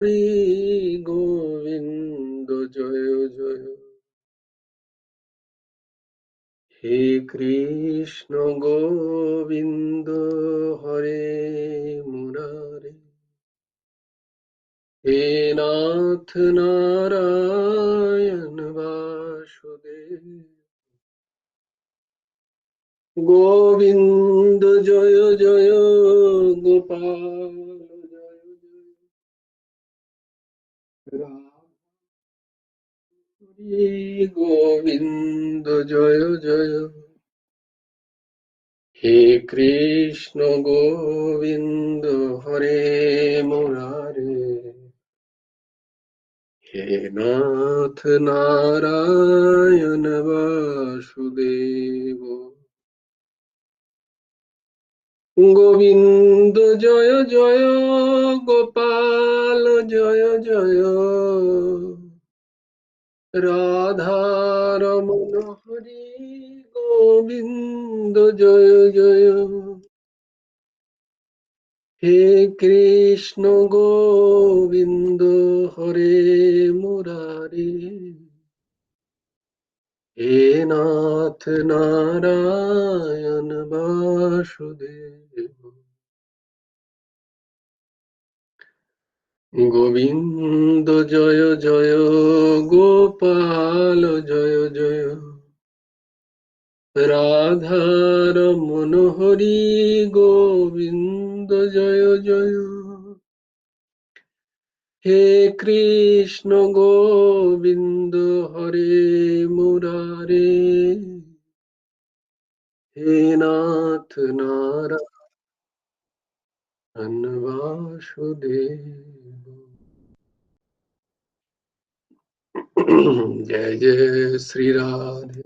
হরি গোবিন্দ জয় জয়। হে কৃষ্ণ গোবিন্দ হরে মুরারে, হে নাথ নারায়ণ বাসুদেব, গোবিন্দ জয় জয়, গোপাল জয় জয়, হরি গোবিন্দ জয় জয়। হে কৃষ্ণ গোবিন্দ হরে মুরারে, হে নাথ নারায়ণ বাসুদেব, গোবিন্দ জয় জয়, গোপাল জয় জয়, রাধারমণ হরি গোবিন্দ জয় জয়। হে কৃষ্ণ গোবিন্দ হরে মুরারি, হে নাথ নারায়ণ বাসুদেব, গোবিন্দ জয় জয়, গোপাল জয় জয়, রাধারমণ হরি গোবিন্দ জয় জয়। হে কৃষ্ণ গোবিন্দ হরে মুরারে, হে নাথ নারায়ণ বাসুদেব। জয় জয় শ্রী রাধে,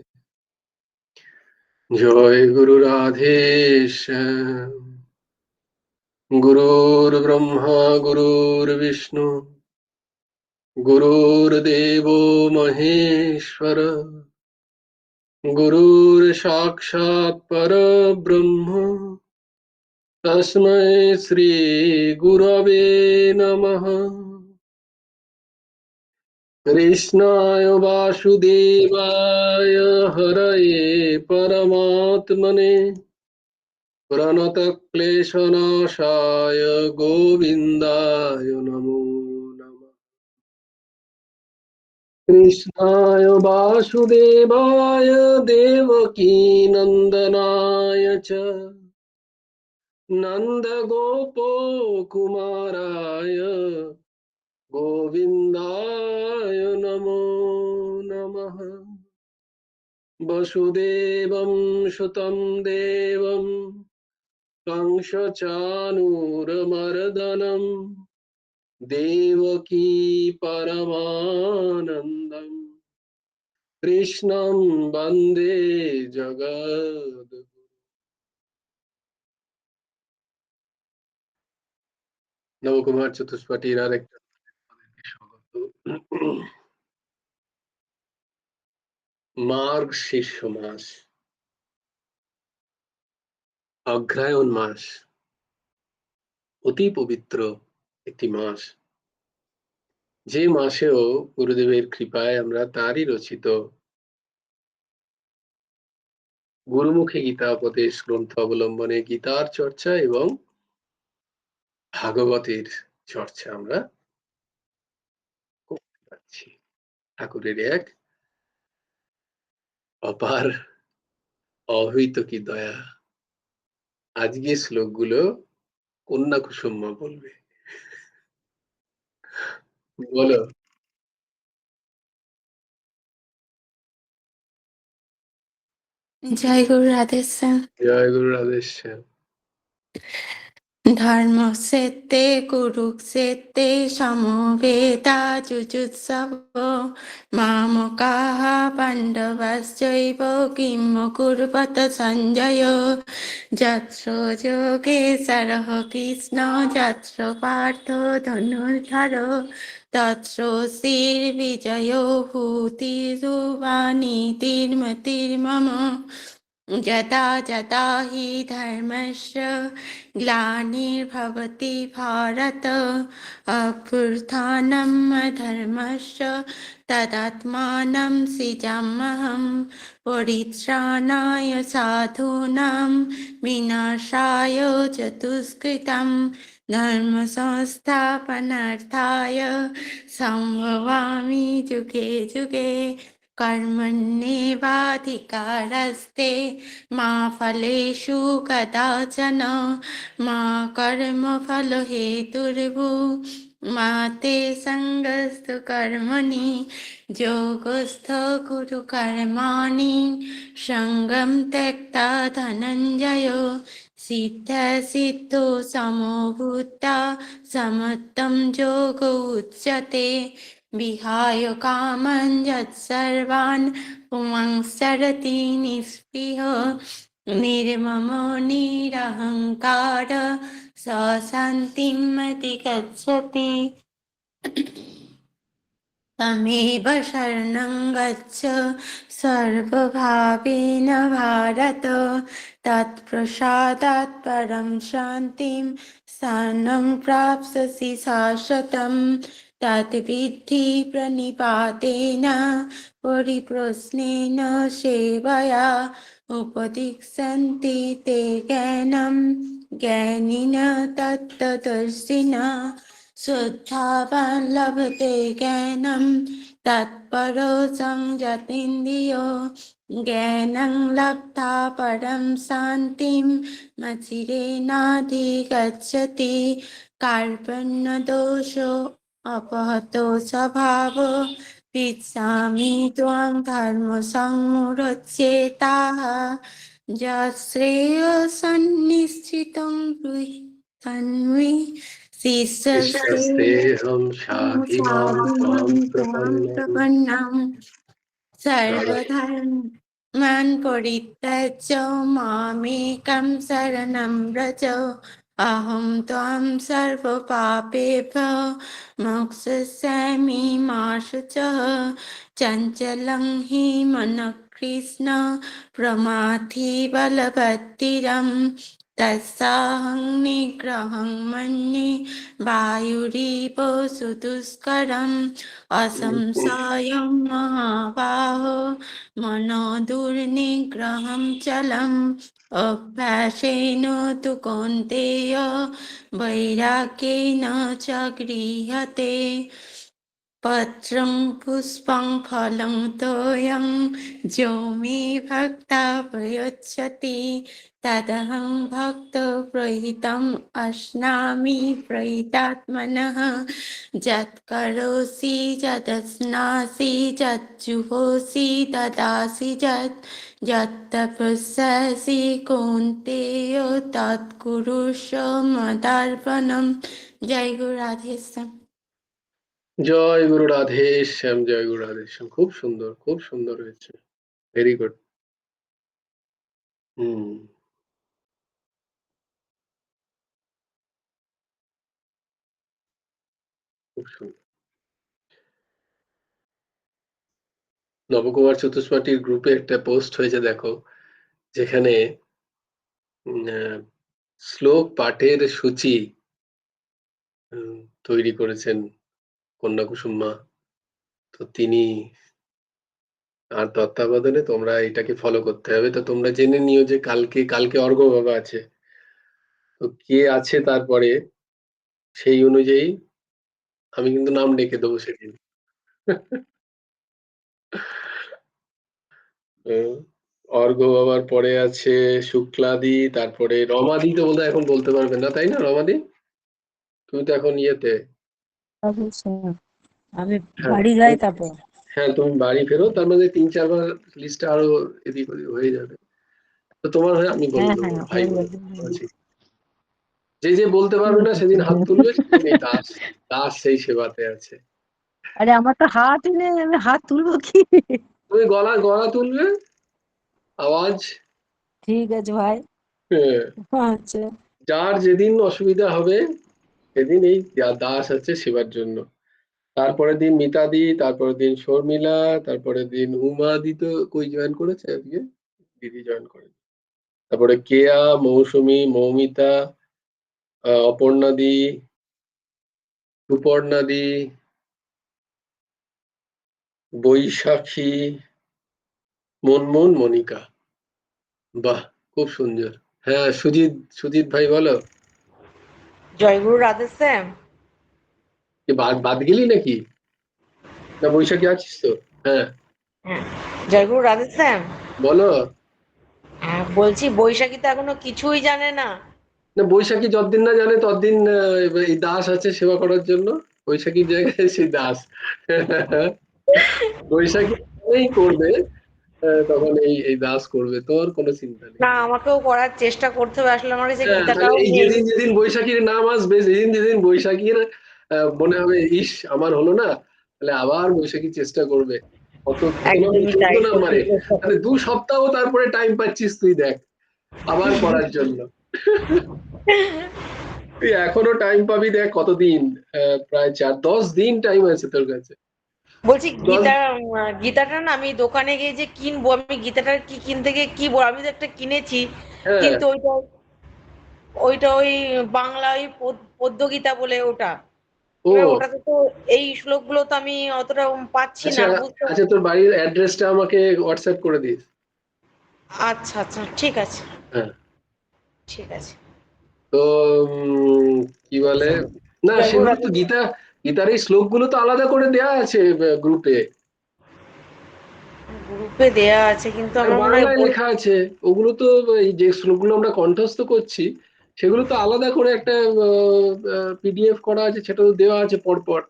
জয় গুরু রাধে শ্যাম। গুরুর ব্রহ্মা গুরুর বিষ্ণু, গুরুর্দেব মহেশ্বর, গুরুর সাক্ষাৎ পরব্রহ্ম, তস্मै শ্রী গুরবে নমঃ। কৃষ্ণায় বাসুদেবায় হরয়ে পরমাত্মনে, প্রণতক্লেশনাশায় গোবিন্দায় নমো নমঃ। কৃষ্ণায় বাসুদেবায় দেবকীনন্দনায় চ নন্দগোপকুমারায় গোবিন্দায় নমো নমঃ। বসুদেবং সুतं দেবং कंसचाणूरमर्दनं देवकी परमानन्दं কৃষ্ণং বন্দে জগদ্গুরু। নবকুমার চতুষ্পাঠীর আরেকটা স্বাগত। মার্গ শীর্ষ মাস, অগ্রহায়ণ মাস, অতি পবিত্র একটি মাস, যে মাসেও গুরুদেবের কৃপায় আমরা তারই রচিত গুরুমুখী গীতা উপদেশ গ্রন্থ অবলম্বনে গীতার চর্চা এবং ভাগবতের চর্চা আমরা করতে পারছি। ঠাকুরের এক অপার অহৈত কি দয়া। আজকে শ্লোকগুলো কন্যা কুসুম্মা বলবে, বলো। জয় গুরু রাধেশ্যাম। জয় গুরু রাধেশ্যাম। ধর্ম সেতে কুরুক্ষেত্রে সমবেতা যুযুৎসব মামকাঃ পাণ্ডবাশ্চৈব কিম কুর্বত সঞ্জয়। যত্র যোগেশ্বরঃ কৃষ্ণ যত্র পার্থ ধনুর্ধর তত্র শ্রীর্বিজয়ো ভূতির্বাণীতির্মতির্মম। यदा यदा हि धर्मस्य ग्लानिर्भवति भारत अभ्युत्थानम् अधर्मस्य तदात्मानं सृजाम्यहं परित्राणाय साधूनां विनाशाय च दुष्कृतं धर्मसंस्थापनार्थाय सम्भवामि युगे युगे कर्मण्येवाधिकारस्ते मा फलेषु कदाचन मा कर्मफलहेतुर्भु मा ते सङ्गस्तु कर्मणि योगस्थ कुरु कर्माणि सङ्गं त्यक्ता धनञ्जय सिद्धसिद्धो समो भूत्वा समत्तं योग उच्यते विहाय कामं यत्सर्वान् पुंसरति निःस्पृह निर्ममो निरहङ्कार स शान्तिम् अधिगच्छति तमेव शरणं गच्छ सर्वभावेन भारत तत्प्रसादात् परं शान्तिं स्थानं प्राप्स्यसि शाश्वतम् तद्विद्धि प्रणिपातेन परिप्रश्नेन सेवया उपदिशन्ति ते ज्ञानं ज्ञानिन तत्तदर्शिनः शुद्धावान् लभते ज्ञानं तत्परो संयतीन्द्रियो ज्ञानं लब्धा परं शान्तिं मचिरेणाधिगच्छति कार्पण्यदोषो अपहतो स्वभावो पृच्छामि त्वां धर्मसंरक्षेताः यश्रेयसन्निश्चितं ब्रूहि तन्मे शिष्यस्ते शिष्यस्तेऽहं शाधि मां त्वां प्रपन्नम् प्रपन्नम् सर्वधर्मान् परित्यज्य मामेकं शरणं व्रज अहं त्वां सर्वपापेभ्यो मोक्षयिष्यामि मा शुचः चञ्चलं हि मनः कृष्ण प्रमाथि बलवत्तिरं तस्साहं निग्रहं मन्ये वायुरिव सुदुष्करम् असंशयं महाबाहो मनोदुर्निग्रहं चलम् अभ्यासेन तु कौन्तेय वैराग्येन च गृह्यते पत्रं पुष्पं फलं तोयं जो मे भक्ता प्रयच्छति तदहं भक्तप्रहितम् अश्नामि प्रहितात्मनः यत्करोषि यदश्नासि यज्जुहोषि ददासि यत्तपस्यसि कौन्तेय तत्कुरुष्व मदार्पणम्। जय गुरु राधेश्याम। জয় গুরু রাধেশ্যাম, জয় গুরু রাধেশ্যাম। খুব সুন্দর হয়েছে, ভেরি গুড। খুব সুন্দর। নবকুমার চতুষ্পাঠীর গ্রুপে একটা পোস্ট হয়েছে দেখো, যেখানে শ্লোক পাঠের সূচি তৈরি করেছেন কন্যা কুসুম মা। তো তিনি আর তত্ত্বাবধানে তোমরা এটাকে ফলো করতে হবে। তো তোমরা জেনে নিও যে কালকে অর্ঘ্য বাবা আছে, তো কে আছে তারপরে সেই অনুযায়ী আমি কিন্তু নাম ডেকে দেবো সেদিন। অর্ঘ্য বাবার পরে আছে শুক্লাদি, তারপরে রমাদি তো বোধহয় এখন বলতে পারবে না, তাই না রমাদি? তুমি তো এখন ইয়েতে। আমি বাড়ি যাই তারপর। হ্যাঁ, তুমি বাড়ি ফেরো, তার মধ্যে 3-4 বার লিস্টটা আরো এদিক ওদিক হয়ে যাবে। তো তোমার হয়ে আমি বলে দেবো, ভাই বলে। যে বলতে পারবে না সেদিন হাত তুলবে, সেদিন এই দাস সেই সেবাতে আছে। আরে আমার তো হাতই নেই, আমি হাত তুলবো কি? তুমি গলা তুলবে, আওয়াজ। ঠিক আছে ভাই। আচ্ছা, যার যেদিন অসুবিধা হবে সেদিন এই দাস আছে সেবার জন্য। তারপরের দিন মিতাদি, তারপরের দিন শর্মিলা, তারপরের দিন উমাদি। তো কই জয়েন করেছে আজকে? দিদি জয়েন করেন। তারপরে কেয়া, মৌসুমী, মৌমিতা, অপর্ণাদি, সুপর্ণাদি, বৈশাখী, মনমোহন, মনিকা। বাহ, খুব সুন্দর। হ্যাঁ, সুজিত ভাই বলো। জয়গুরু রাধে শ্যাম। কি বাদ গেলি নাকি? না, বৈশাখী আছিস তো? হ্যাঁ, হ্যাঁ, জয়গুরু রাধে শ্যাম। বলো। হ্যাঁ, বলছি বৈশাখী তো এখনো কিছুই জানে না। না, বৈশাখী যতদিন না জানে ততদিন এই দাস আছে সেবা করার জন্য। বৈশাখীর জায়গায় সেই দাস। বৈশাখী যখনই করবে তখন এই দাস করবে, তোর কোনো চিন্তা নেই। না, আমাকেও করার চেষ্টা করতে হবে, আসলে আমার কাছে হ্যাঁ, তাহলে গীতাটাও এই নেই। যেদিন বৈশাখীর নাম আসবে, যেদিন বৈশাখীর মনে হবে ইস আমার হলো না, তাহলে আবার বৈশাখী চেষ্টা করবে। কত কত নম্বর, একদমই তাই, 14 সত্যি নম্বরে। চেষ্টা তাহলে করবো। 2 সপ্তাহ তারপরে টাইম পাচ্ছিস তুই, দেখ আবার করার জন্য। তুই এখনো টাইম পাবি, দেখ কতদিন, প্রায় 10 দিন টাইম আছে তোর কাছে। বলছি 10। গীতাটা না আমি দোকানে গিয়ে যে কিনবো, আমি গীতাটা কি কিনতে গিয়ে কি বল, আমি তো একটা কিনেছি, হ্যাঁ। কিন্তু ওইটা ওইটা ওই বাংলা ওই পদ্য গীতা বলে ওটা। ও এবার ওটাতে তো এই শ্লোকগুলো তো আমি অতটা পাচ্ছি আচ্ছা না বুঝতে। আচ্ছা, তোর বাড়ির অ্যাড্রেসটা আমাকে হোয়াটসঅ্যাপ করে দিস। আচ্ছা আচ্ছা, ঠিক আছে হ্যাঁ। ঠিক আছে। তো কি বলে, না জয়গুরু সেগুলো রাধে। তো গীতার এই শ্লোকগুলো তো আলাদা করে দেয়া আছে গ্রুপে। গ্রুপে দেয়া আছে কিন্তু আর আমার মনে হয় বাংলায় লেখা আছে। ওগুলো তো, এই যে শ্লোকগুলো আমরা কণ্ঠস্থ করছি সেগুলো তো আলাদা করে একটা পিডিএফ করা আছে, সেটা তো দেওয়া আছে পরপর।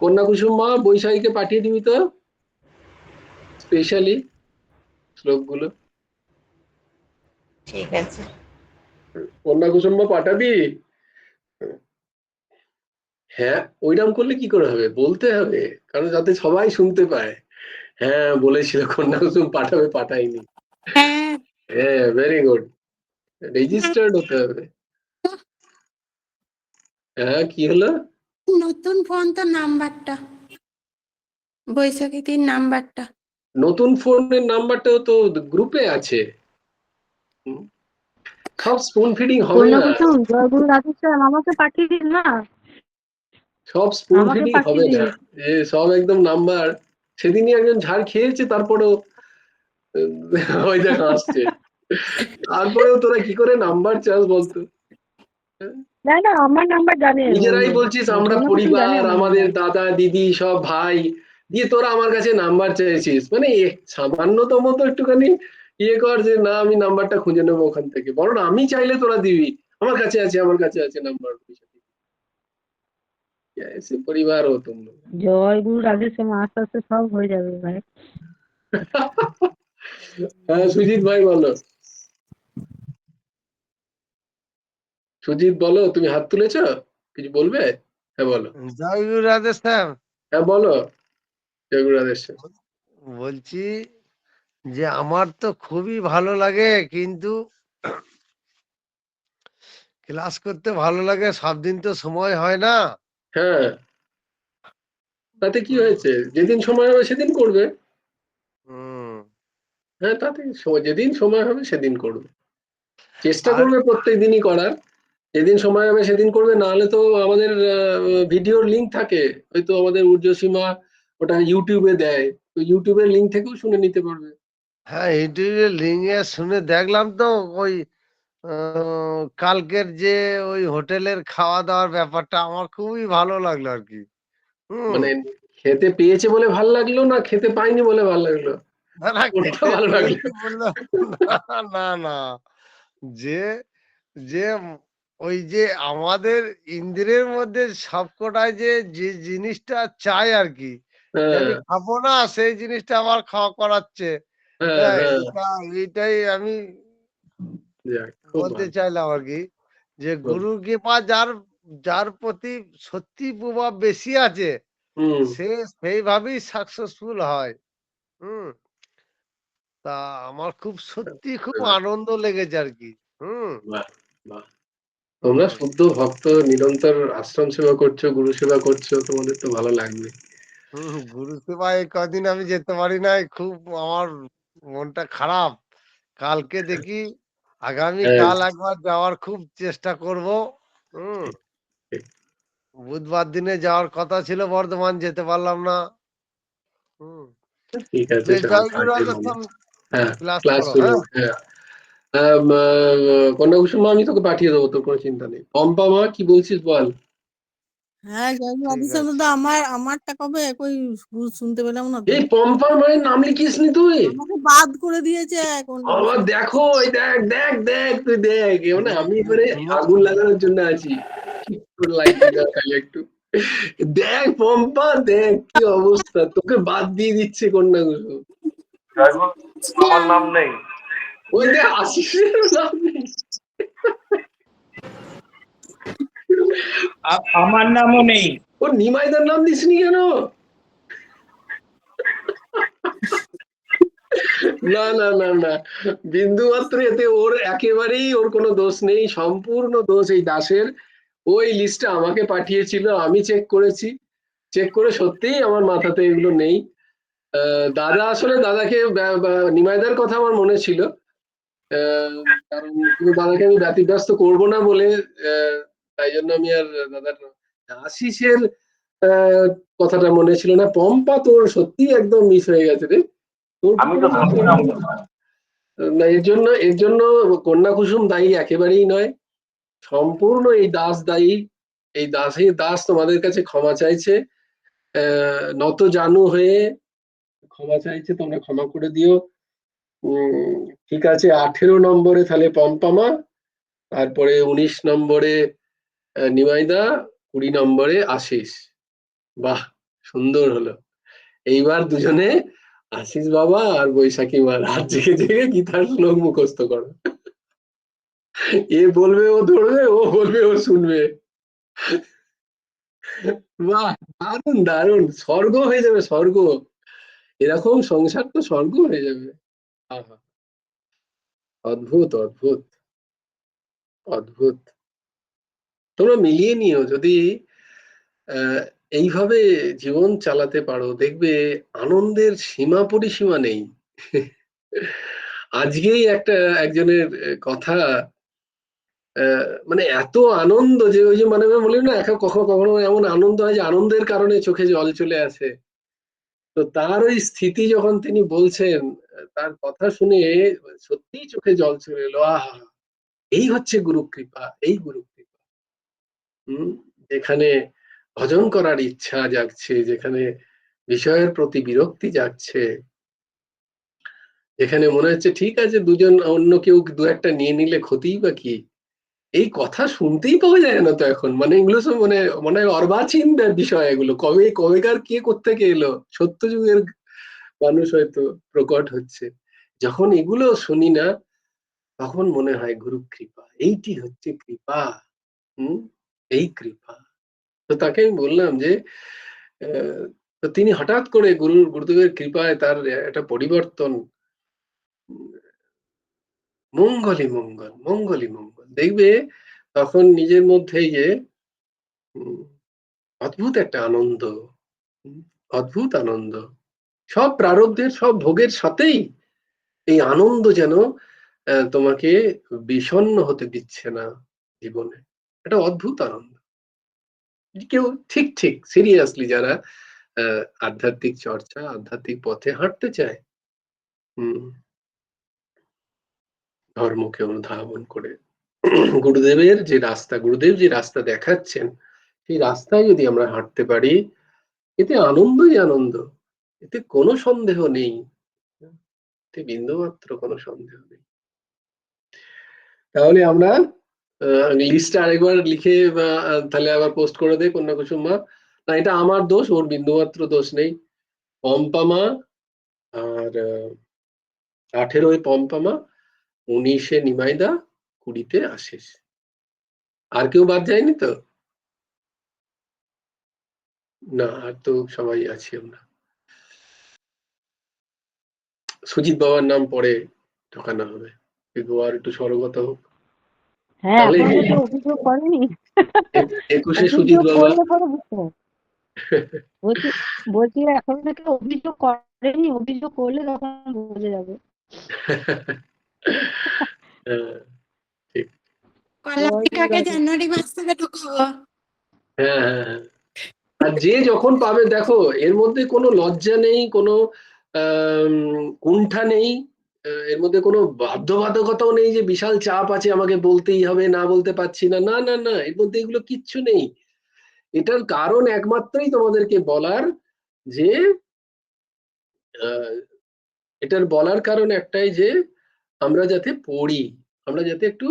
কন্যা কুসুম মা, বৈশাখীকে পাঠিয়ে দিবি তো স্পেশালি শ্লোকগুলো। ঠিক আছে। কন্যা কুসুম মা পাঠাবি? হ্যাঁ, ওইরকম করলে কি করে হবে, বলতে হবে, কারণ যাতে সবাই শুনতে পায়। হ্যাঁ, বলেছিল কন্যা কুসুম পাঠাবে, পাঠাইনি। হ্যাঁ। হ্যাঁ, ভেরি গুড। রেজিস্টার্ড হতে হবে। হ্যাঁ, কি হলো? নতুন ফোন তো নাম্বারটা, বৈশাখীতির নাম্বারটা। নতুন ফোনের নাম্বারটাও তো গ্রুপে আছে। হুম, সব স্পুন ফিডিং হবে কন্যা না। কুসুম জয়গুরু রাধে শ্যাম আমাকে পাঠিয়ে দিন না, সব স্পুন আমাকে ফিডিং পাঠিয়ে হবে না। দিন। সব একদম নাম্বার। সেদিনই একজন ঝাড় খেয়েছে, তারপরেও ওই দেখ আসছে। তারপরেও তোরা কি করে নাম্বার চাস বলতো? হ্যাঁ? না না, আমার নাম্বার জানে নিজেরাই বলছিস আমরা কন্যা কুসুম জানে পরিবার, আমার আমাদের নাম্বার। দাদা দিদি সব ভাই, দিয়ে তোরা আমার কাছে নাম্বার চাইছিস, মানে সামান্যতম তো একটুখানি ইয়ে কর যে না আমি নাম্বারটা খুঁজে নেবো ওখান থেকে, বরং আমি চাইলে তোরা দিবি আমার কাছে আছে নাম্বার। ऐसे परिवार हो तुम लोग। জয়গুরু রাধে শ্যাম, আস্তে আস্তে সব হয়ে যাবে ভাই। হ্যাঁ, সুজিত ভাই বলো। সুজিত বলো, তুমি হাত তুলেছ, কিছু বলবে? হ্যাঁ বলো। জয়গুরু রাধে শ্যাম। হ্যাঁ বলো। জয় গুরু রাধেশ। বলছি যে আমার তো খুবই ভালো লাগে, কিন্তু ক্লাস করতে ভালো লাগে, সব দিন তো সময় হয় না। হ্যাঁ, তাতে কি হয়েছে, যেদিন সময় হবে সেদিন করবে। হুম। হ্যাঁ, তাতে যেদিন সময় হবে সেদিন করবে, চেষ্টা আর করবে প্রত্যেক দিনই করার। যেদিন সময় হবে সেদিন করবে, না হলে তো আমাদের ভিডিওর লিঙ্ক থাকে, হয়তো আমাদের ঊর্ধ্বসীমা ওটা ইউটিউবে দেয়, তো ইউটিউবের লিঙ্ক থেকেও শুনে নিতে পারবে। হ্যাঁ, ইউটিউবে লিঙ্কে শুনে দেখলাম তো, ওই কালকের যে ওই হোটেলের খাওয়া দাওয়ার ব্যাপারটা আমার খুবই ভালো লাগলো আর কি। হুম। মানে খেতে পেয়েছে বলে ভালো লাগলো, না খেতে পাইনি বলে ভালো লাগলো? না না, কোনটা খেতে ভালো লাগলো? পেয়েছি বললাম। না না না, যে যে ওই যে আমাদের ইন্দ্রিয়ের মধ্যে সবকটায় যে যে জিনিসটা চাই আর কি, যে হ্যাঁ, আমি খাবো না সেই জিনিসটা আমার খাওয়া করাচ্ছে। হ্যাঁ, হ্যাঁ, হ্যাঁ। এইটাই আমি যাক, খুব বলতে ভালো। চাইলাম আর কি, যে খুব। গুরু কৃপা যার যার প্রতি সত্যি প্রভাব বেশি আছে, হুম। সে সেইভাবেই সাকসেসফুল হয়। হুম। তা আমার খুব সত্যি খুব আনন্দ লেগেছে আর কি। হুম। বাহ, বাহ। তোমরা হুম। শুদ্ধ ভক্ত, নিরন্তর আশ্রম সেবা করছো, গুরু সেবা করছো, তোমাদের তো ভালো লাগবে। হুম, গুরু সেবায় কদিন আমি যেতে পারি নাই, খুব আমার মনটা খারাপ। কালকে দেখি আগামী হ্যাঁ, কাল একবার যাওয়ার খুব চেষ্টা করব। হুম, ঠিক, ঠিক, বুধবার দিনে যাওয়ার কথা ছিল, বর্ধমান যেতে পারলাম না। হুম, ঠিক আছে, বেশ, চলো জয় গুরু থাকবে ভালো। রাজস্থান, হ্যাঁ, ক্লাস ক্লাস করো, শুরু হ্যাঁ। হোক, হ্যাঁ। কন্যা কুসুম আমি তোকে পাঠিয়ে দেবো, তোর কোনো চিন্তা নেই। পম্পা মা কি বলছিস বল? হ্যাঁ জয় ঠিক রাধেশ্যাম আছে। দাদা, আমারটা কবে কই শুনতে পেলাম না তো। এই পম্পার মায়ের নাম লিখিসনি তুই? আমাকে বাদ করে দিয়েছে এখন। আবার দেখো, এই দেখ দেখ দেখ, তুই দেখ, মানে আমি এবারে শুনো, আগুন লাগানোর জন্য আছি। ঠিক করে লাগিয়ে দাও খালি একটু। দেখ পম্পা, দেখ কি অবস্থা, তোকে বাদ দিয়ে দিচ্ছে কন্যা কুসুম। আমার নাম নেই। ওই দেখ আশিসের নাম নেই। আমার নামও নেই। ওর নিমাইদার নাম দিসনি কেন? না না না না, বিন্দু মাত্র এতে ওর একেবারেই ওর কোনো দোষ নেই, সম্পূর্ণ দোষ এই দাসের। ওই লিস্টটা আমাকে পাঠিয়েছিল, আমি চেক করেছি, চেক করে সত্যিই আমার মাথাতে এগুলো নেই। দাদা আসলে দাদাকে নিমাইদার কথা আমার মনে ছিল, কারণ কিন্তু দাদাকে আমি ব্যতিব্যস্ত করবো না বলে, তাই জন্য আমি আর দাদার আশিসের আহ, কথাটা মনে ছিল না। পম্পা তোর সত্যি একদম মিস হয়ে গেছে রে, তোর আমি তো ভাবছিলাম না, এর জন্য কন্যা কুসুম দায়ী একেবারেই নয়, সম্পূর্ণ এই দাস দায়ী। এই দাস তোমাদের কাছে ক্ষমা চাইছে, নত জানু হয়ে ক্ষমা চাইছে, তোমরা ক্ষমা করে দিও। ঠিক আছে, 18 নম্বরে তাহলে পম্পামা, তারপরে 19 নম্বরে নিমাইদা, 20 নম্বরে আশিস। বাহ, সুন্দর হলো। এইবার দুজনে আশিস বাবা আর বৈশাখী মা রাত জেগে জেগে গীতার শ্লোক মুখস্থ করো। এ বলবে ও ধরবে, ও বলবে ও শুনবে। বাহ, দারুণ দারুণ, স্বর্গ হয়ে যাবে, স্বর্গ। এরকম সংসার তো স্বর্গ হয়ে যাবে। আহা, অদ্ভুত অদ্ভুত অদ্ভুত। তোমরা মিলিয়ে নিও, যদি এইভাবে জীবন চালাতে পারো, দেখবে আনন্দের সীমা পরিসীমা নেই। আজকেই একজনের কথা, মানে এত আনন্দ যে ওই যে মানে বলি না, কখনো কখনো এমন আনন্দ হয় যে আনন্দের কারণে চোখে জল চলে আসে। তো তার ওই স্থিতি যখন তিনি বলছেন, তার কথা শুনে সত্যিই চোখে জল চলে এলো। আহা, এই হচ্ছে গুরু কৃপা, এই গুরু কৃপা। যেখানে ভজন করার ইচ্ছা জাগছে, যেখানে বিষয়ের প্রতি বিরক্তি জাগছে, যেখানে মনে হচ্ছে ঠিক আছে দুজন অন্য কেউ দু একটা নিয়ে নিলে ক্ষতিই বা কি, এই কথা শুনতেই পাওয়া যায় না তো এখন। মানে এগুলো সব মানে মনে হয় অর্বাচীন বিষয়, এগুলো কবে কবেকার কে কোত্থেকে এলো, সত্য যুগের মানুষ হয়তো প্রকট হচ্ছে। যখন এগুলো শুনি না, তখন মনে হয় গুরু কৃপা, এইটি হচ্ছে কৃপা। হম, এই কৃপা। তো তাকে আমি বললাম যে তো তিনি হঠাৎ করে গুরুদেবের কৃপায় তার একটা পরিবর্তন, মঙ্গলই মঙ্গল, মঙ্গলই মঙ্গল, দেখবে তখন নিজের মধ্যে যে উম, অদ্ভুত একটা আনন্দ, উম, অদ্ভুত আনন্দ, সব প্রারব্ধের সব ভোগের সাথেই এই আনন্দ যেন তোমাকে বিষণ্ণ হতে দিচ্ছে না জীবনে। একটা অদ্ভুত আনন্দ। কেউ ঠিক ঠিক সিরিয়াসলি যারা আধ্যাত্মিক চর্চা, আধ্যাত্মিক পথে হাঁটতে চায়, হম, ধর্মকে অনুধাবন করে, গুরুদেবের যে রাস্তা, গুরুদেব যে রাস্তা দেখাচ্ছেন, সেই রাস্তায় যদি আমরা হাঁটতে পারি, এতে আনন্দই আনন্দ, এতে কোনো সন্দেহ নেই, এতে বিন্দুমাত্র কোনো সন্দেহ নেই। তাহলে আমরা লিস্টটা আরেকবার লিখে তাহলে আবার পোস্ট করে দেয় কন্যা কুসুম মা। না, এটা আমার দোষ, ওর বিন্দুমাত্র দোষ নেই। পম্পা মা, আর 18 পম্পা মা, 19 নিমাইদা, 20 আশিস। আর কেউ বাদ যায়নি তো? না, আর তো সবাই আছি আমরা। সুজিত বাবার নাম পরে ঢোকানো হবে, কিন্তু আর একটু সরগত হোক। হ্যাঁ, তাহলে এখনো তো কেউ অভিযোগ করেনি। 21 সুজিত অভিযোগ বাবা, করলে পরে বুঝতে হবে। বলছি বলছি এখন থেকে অভিযোগ করেনি, অভিযোগ করলে তখন বুঝে যাবে। হ্যাঁ, ঠিক। কলাপিঠাকে জানুয়ারি মাস থেকে ঢুকাবো। হ্যাঁ, হ্যাঁ, হ্যাঁ। আর যে যখন পাবে দেখো এর মধ্যে কোনো লজ্জা নেই, কোনো কুণ্ঠা নেই, এর মধ্যে কোনো বাধ্যবাধকতাও নেই যে বিশাল চাপ আছে আমাকে বলতেই হবে, না বলতে পারছি না, না না না, এর মধ্যে এগুলো কিচ্ছু নেই। এটার কারণ একমাত্রই তোমাদেরকে বলার যে আহ, এটার বলার কারণ একটাই যে আমরা যাতে পড়ি, আমরা যাতে একটু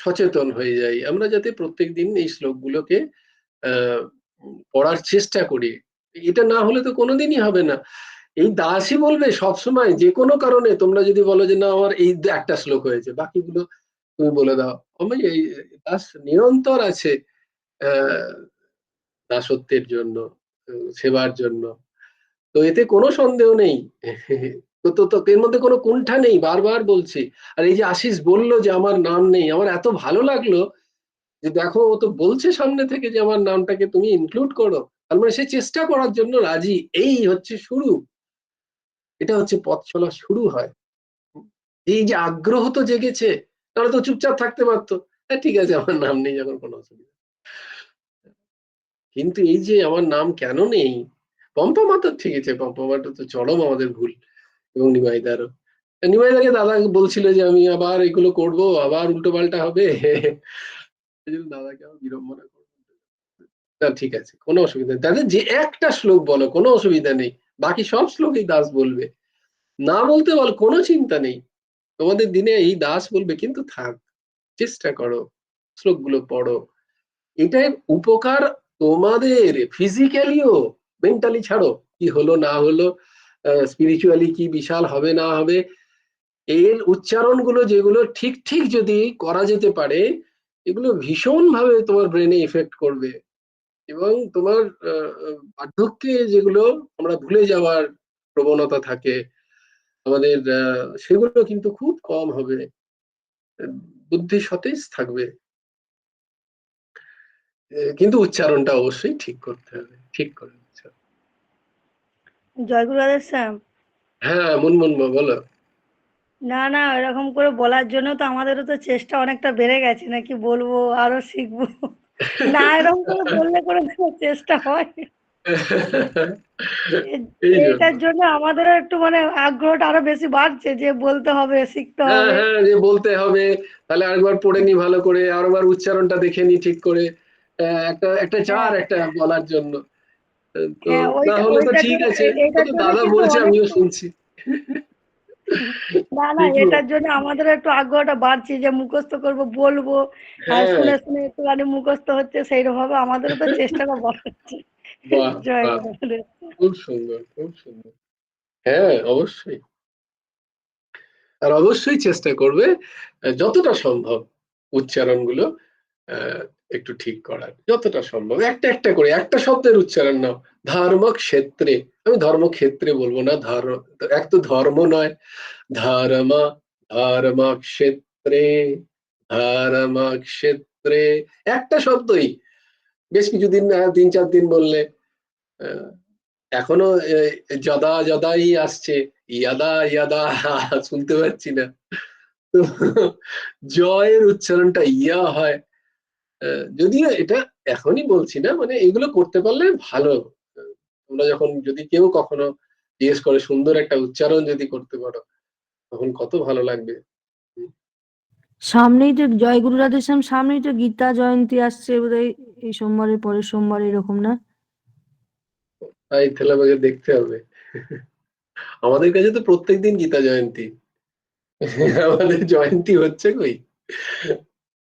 সচেতন হয়ে যাই, আমরা যাতে প্রত্যেকদিন এই শ্লোকগুলোকে আহ পড়ার চেষ্টা করি। এটা না হলে তো কোনোদিনই হবে না। এই দাসই বলবে সবসময় যে কোনো কারণে, তোমরা যদি বলো যে না আমার এই একটা শ্লোক হয়েছে বাকিগুলো তুমি বলে দাও, আমি এই দাস নিরন্তর আছে আহ দাসত্বের জন্য, সেবার জন্য। তো এতে কোনো সন্দেহ নেই। তো তো তো এর মধ্যে কোনো কুণ্ঠা নেই, বারবার বলছি। আর এই যে আশিস বললো যে আমার নাম নেই, আমার এত ভালো লাগলো যে দেখো ও তো বলছে সামনে থেকে যে আমার নামটাকে তুমি ইনক্লুড করো, তার মানে সে চেষ্টা করার জন্য রাজি। এই হচ্ছে শুরু, এটা হচ্ছে পথ চলা শুরু হয়। এই যে আগ্রহ তো জেগেছে, তাহলে তো চুপচাপ থাকতে পারতো, হ্যাঁ ঠিক আছে আমার নাম নেই যখন কোনো অসুবিধা। কিন্তু এই যে আমার নাম কেন নেই, পম্পমা তো ঠিক আছে, পম্পমাটা তো চরম আমাদের ভুল, এবং নিমাইদারও। নিমাইদাকে দাদা বলছিল যে আমি আবার এগুলো করব, আবার উল্টো পাল্টা হবে, এই জন্য দাদাকে আবার বিড়ম্বনা করবো। না ঠিক আছে, কোনো অসুবিধা নেই, তাদের যে একটা শ্লোক বলো কোনো অসুবিধা নেই, বাকি সব শ্লোকই দাস বলবে, না বলতে বল কোনো চিন্তা নেই, তোমাদের দিনে এই দাস বলবে, কিন্তু থাক, চেষ্টা করো, শ্লোকগুলো পড়ো। এটার উপকার তোমাদের ফিজিক্যালিও, মেন্টালি ছাড়ো, কি হলো না হলো, স্পিরিচুয়ালি কি বিশাল হবে না হবে, এর উচ্চারণগুলো যেগুলো ঠিক ঠিক যদি করা যেতে পারে, এগুলো ভীষণ ভাবে তোমার ব্রেনে এফেক্ট করবে, এবং তোমার বার্ধক্যে যেগুলো আমরা ভুলে যাওয়ার প্রবণতা থাকে আমাদের, সেগুলো কিন্তু খুব কম হবে, বুদ্ধি সতেজ থাকবে। কিন্তু উচ্চারণটা অবশ্যই ঠিক করতে হবে, ঠিক করে উচ্চারণ। জয়গুরু আদেশ শ্যাম। হ্যাঁ মুনমুন বলো। না না, এরকম করে বলার জন্য তো আমাদেরও তো চেষ্টা অনেকটা বেড়ে গেছে, নাকি বলবো আরো শিখবো। না এরকম করে বললে করে চেষ্টা হয়। এই জন্য এটার জন্য আমাদেরও একটু মানে আগ্রহটা আরো বেশি বাড়ছে যে বলতে হবে, শিখতে হ্যাঁ হবে। হ্যাঁ, যে বলতে হবে, তাহলে আরেকবার পড়ে নি ভালো করে, আরেকবার উচ্চারণটা দেখে নি ঠিক করে, একটা একটা চার হ্যাঁ একটা বলার জন্য। তো হ্যাঁ, না হলে তো ঠিক আছে, ও এটার তো জন্য দাদা কিন্তু বলছে আমিও অনেকটা শুনছি। না না, ঠিকই এটার জন্য আমাদের একটু আগ্রহটা বাড়ছে যে মুখস্থ করব, বলবো, আর হ্যাঁ, শুনে শুনে একটুখানি মুখস্থ হচ্ছে, সেই ভাবে আমাদেরও তো চেষ্টাটা বাড়ছে। বাহ জয় বাহ, গুরুদেব। খুব সুন্দর খুব সুন্দর। হ্যাঁ অবশ্যই, আর অবশ্যই চেষ্টা করবে যতটা সম্ভব উচ্চারণগুলো আহ, একটু ঠিক করার, যতটা সম্ভব একটা একটা করে একটা শব্দের উচ্চারণ নাও। ধর্মক্ষেত্রে, আমি ধর্মক্ষেত্রে বলবো না, এক তো ধর্ম নয়, ধর্ম, ধর্মক্ষেত্রে, ধর্মক্ষেত্রে, একটা শব্দই বেশ কিছুদিন, 3-4 দিন বললে, আহ, এখনো যদা যদাই আসছে, ইয়াদা ইয়াদা শুনতে পাচ্ছি না। তো জয়ের উচ্চারণটা ইয়া হয়, যদিও এটা এখনই বলছি না, মানে এগুলো করতে পারলে ভালো। তোমরা যখন যদি কেউ কখনো জিজ্ঞেস করে সুন্দর একটা উচ্চারণ যদি করতে পারো, তখন কত ভালো লাগবে। সামনেই তো জয়গুরু রাধেশ্যাম, সামনেই তো গীতা জয়ন্তী আসছে বোধহয়, এই সোমবারের পরের সোমবার এরকম না? তাই তাহলে আমাকে দেখতে হবে। আমাদের কাছে তো প্রত্যেকদিন গীতা জয়ন্তী, আমাদের জয়ন্তী হচ্ছে কই।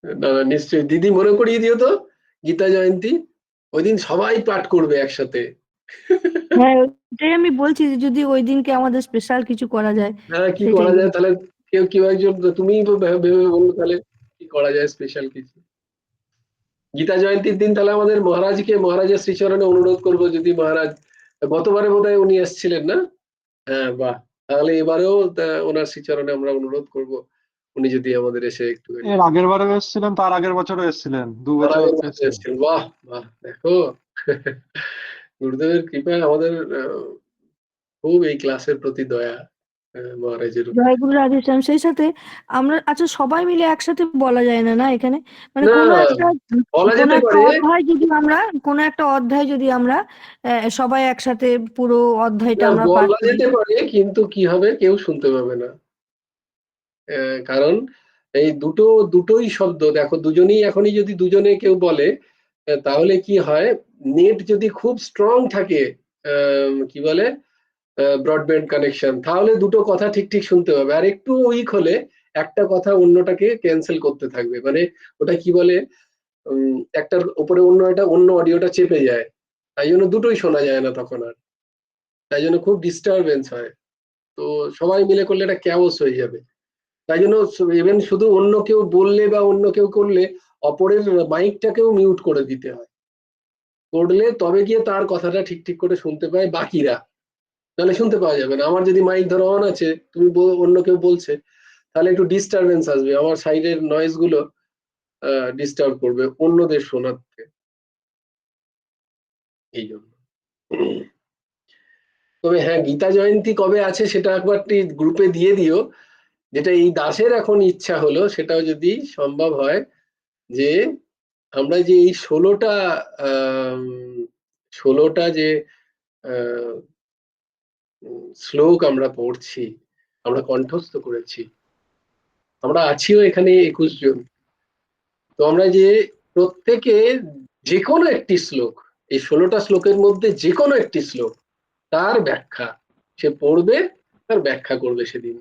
না না, নিশ্চয়ই দিদি মনে করিয়ে দিও তো গীতা জয়ন্তী, ওই দিন সবাই পাঠ করবে একসাথে। হ্যাঁ, ওটাই আমি বলছি যে যদি ওই দিনকে আমাদের স্পেশাল কিছু করা যায়, হ্যাঁ কি সেটাই করা যায় বলছি। তাহলে, কেউ একজন, তুমিই ভেবে বললো তাহলে কি করা যায় স্পেশাল কিছু গীতা জয়ন্তীর দিন। তাহলে আমাদের মহারাজকে, মহারাজের শ্রীচরণে অনুরোধ করব, যদি মহারাজ, গতবারে বোধহয় উনি এসেছিলেন না, হ্যাঁ বাহ, তাহলে এবারেও ওনার শ্রীচরণে আমরা অনুরোধ করব, উনি যদি আমাদের এসে একটুখানি, এর আগের বারেও এসেছিলেন, তার আগের বছরও এসেছিলেন, 2 বছর এসেছিলেন। এসেছিলেন, বাহ বাহ দেখো। গুরুদেবের কৃপায় আমাদের খুব এই ক্লাসের প্রতি দয়া মহারাজের। জয়গুরু রাধেশ্যাম। সেই সাথে আমরা আচ্ছা সবাই মিলে একসাথে বলা যায় না না এখানে, মানে না, কোনো একটা বলা কোনো যেতে একটা পারে। অধ্যায় যদি আমরা কোনো একটা অধ্যায় যদি আমরা সবাই একসাথে পুরো অধ্যায়টা না, আমরা পাঠ বলা করি। যেতে পারে, কিন্তু কি হবে, কেউ শুনতে পাবে না। কারণ এই দুটোই শব্দ দেখো, দুজনেই এখনই যদি দুজনে কেউ বলে, তাহলে কি হয়, নেট যদি খুব স্ট্রং থাকে, কি বলে, ব্রডব্যান্ড কানেকশন, তাহলে দুটো কথা ঠিক ঠিক শুনতে পাবে। আর একটু উইক হলে একটা কথা অন্যটাকে ক্যান্সেল করতে থাকবে, মানে ওটা কি বলে, একটার উপরে অন্য অডিওটা চেপে যায়, তাই জন্য দুটোই শোনা যায় না তখন আর, তাই জন্য খুব ডিস্টারবেন্স হয়। তো সবাই মিলে করলে এটা ক্যাওস হয়ে যাবে। তাই জন্য ইভেন শুধু অন্য কেউ বললে বা অন্য কেউ করলে অপরের মাইকটাকেও মিউট করে দিতে হয়, করলে তবে গিয়ে তার কথাটা ঠিক ঠিক করে শুনতে পায় বাকিরা, নাহলে শুনতে পাওয়া যাবে না। আমার যদি মাইক ধরো অন আছে, তুমি অন্য কেউ বলছে, তাহলে একটু ডিস্টারবেন্স আসবে, আমার সাইডের নয়েজ গুলো ডিস্টার্ব করবে অন্যদের শোনাতে, এই জন্য। তবে হ্যাঁ, গীতা জয়ন্তী কবে আছে সেটা একবার গ্রুপে দিয়ে দিও, যেটা এই দাসের এখন ইচ্ছা হলো, সেটাও যদি সম্ভব হয়, যে আমরা যে এই 16টা যে শ্লোক আমরা পড়ছি, আমরা কণ্ঠস্থ করেছি, আমরা আছিও এখানে 21 জন। তো আমরা যে প্রত্যেকে যে কোনো একটি শ্লোক, এই 16টা শ্লোকের মধ্যে যে কোনো একটি শ্লোক, তার ব্যাখ্যা সে পড়বে, তার ব্যাখ্যা করবে সেদিন।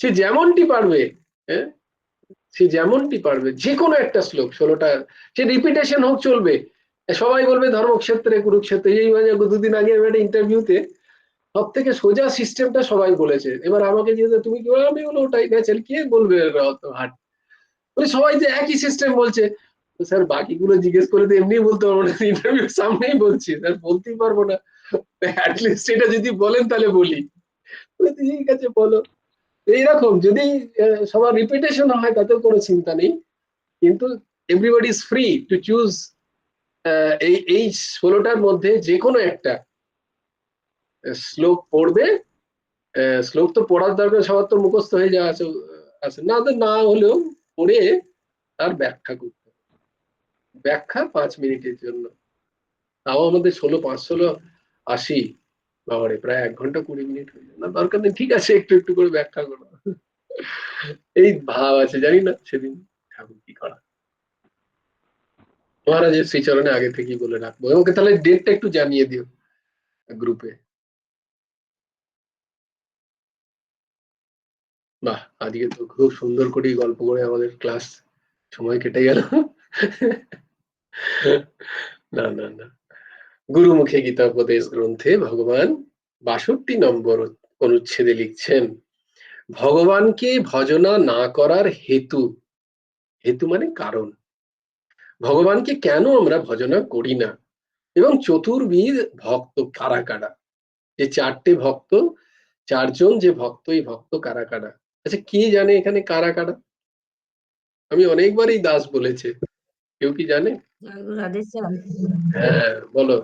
সে যেমনটি পারবে, হ্যাঁ, সে যেমনটি পারবে, যে কোনো একটা শ্লোক 16টা, সে রিপিটেশন হোক চলবে। সবাই বলবে ধর্মক্ষেত্রে কুরুক্ষেত্রে, এই মানে 2 দিন আগে একটা ইন্টারভিউতে সব থেকে সোজা সিস্টেমটা সবাই বলেছে, এবার আমাকে যে তুমি কি বলো, আমি বলো ওটাই ন্যাচারাল, কে বলবে অত হাট, সবাই যে একই সিস্টেম বলছে। স্যার বাকিগুলো জিজ্ঞেস করে তো এমনি বলতে পারবো না, ইন্টারভিউর সামনেই বলছি স্যার, বলতেই পারবো না, অ্যাটলিস্ট এটা যদি বলেন তাহলে বলি। ঠিক আছে বলো। এইরকম যদি সবার রিপিটেশন হয় তাতেও কোনো চিন্তা নেই, কিন্তু everybody is free to choose এই 16টার মধ্যে যে কোনো একটা শ্লোক পড়বে। শ্লোক তো পড়ার দরকার, সবার তো মুখস্থ হয়ে যাওয়া আছে, না হলেও পড়ে তার ব্যাখ্যা করতে হবে। ব্যাখ্যা 5 মিনিটের জন্য, তাও আমাদের 16 5 16 80, বাবারে প্রায় 1 ঘন্টা 20 মিনিট হয়ে যায়, না দরকার নেই, ঠিক আছে একটু একটু করে ব্যাখ্যা করো, এই ভাব আছে, জানি না সেদিন ঠাকুর কি করা। মহারাজের শ্রীচরণে আগে থেকেই বলে রাখবো, ওকে তাহলে ডেটটা একটু জানিয়ে দিও গ্রুপে। বাহ, আজকে তো খুব সুন্দর করে গল্প করে আমাদের ক্লাস সময় কেটে গেল। না না না, গুরুমুখে গীতাপদেশ গ্রন্থে ভগবান 62 নম্বর অনুচ্ছেদে লিখছেন, ভগবানকে ভজনা না করার হেতু, হেতু মানে কারণ, ভগবানকে কেন আমরা ভজনা করি না, এবং চতুর্বিধ ভক্ত কারা কারা, যে 4টে ভক্ত, 4জন যে ভক্ত, এই ভক্ত কারা কারা। আচ্ছা কে জানে এখানে কারা কারা? আমি অনেকবারই দাস বলেছে, কেউ কি জানে? হ্যাঁ বলো,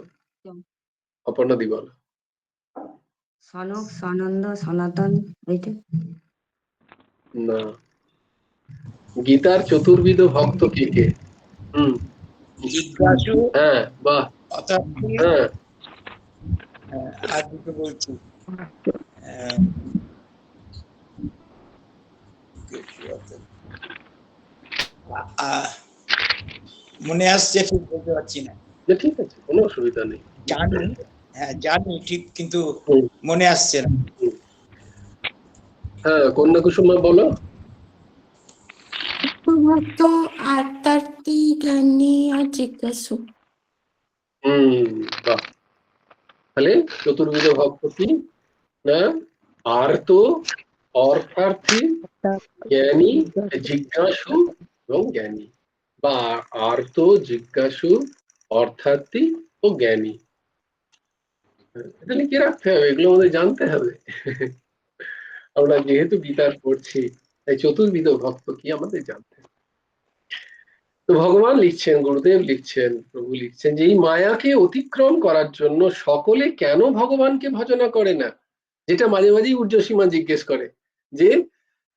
অপর্ণাদি বলো। সনক, সনন্দ, সনাতন, এইটা না, গীতার চতুর্বিধ ভক্ত কে কে? জিজ্ঞাসু, হ্যাঁ বাহ, অথার্থী, হ্যাঁ আর দুটো বলছি, মনে আসছে, ঠিক বলতে পারছি না। ঠিক আছে, কোনো অসুবিধা নেই, জানি, হ্যাঁ জানি ঠিক, কিন্তু মনে আসছে না। হ্যাঁ কন্যা কুসুমা বলো। ভক্ত, আত্মার্থী, জ্ঞানী আর জিজ্ঞাসু। বাহ, তাহলে চতুর্বিধ ভক্ত কি না, আর্ত, অর্থার্থী, জ্ঞানী, জিজ্ঞাসু এবং জ্ঞানী, বা আর্ত, জিজ্ঞাসু, অর্থার্থী ও জ্ঞানী। এটা লিখে রাখতে হবে, এগুলো আমাদের জানতে হবে। আমরা যেহেতু গীতার পড়ছি, তাই চতুর্বিধ ভক্ত কি আমাদের জানতে হবে। তো ভগবান লিখছেন, গুরুদেব লিখছেন, প্রভু লিখছেন যে এই মায়াকে অতিক্রম করার জন্য সকলে কেন ভগবানকে ভজনা করে না, যেটা মাঝে মাঝেই ঊর্ধ্বসীমা জিজ্ঞেস করে যে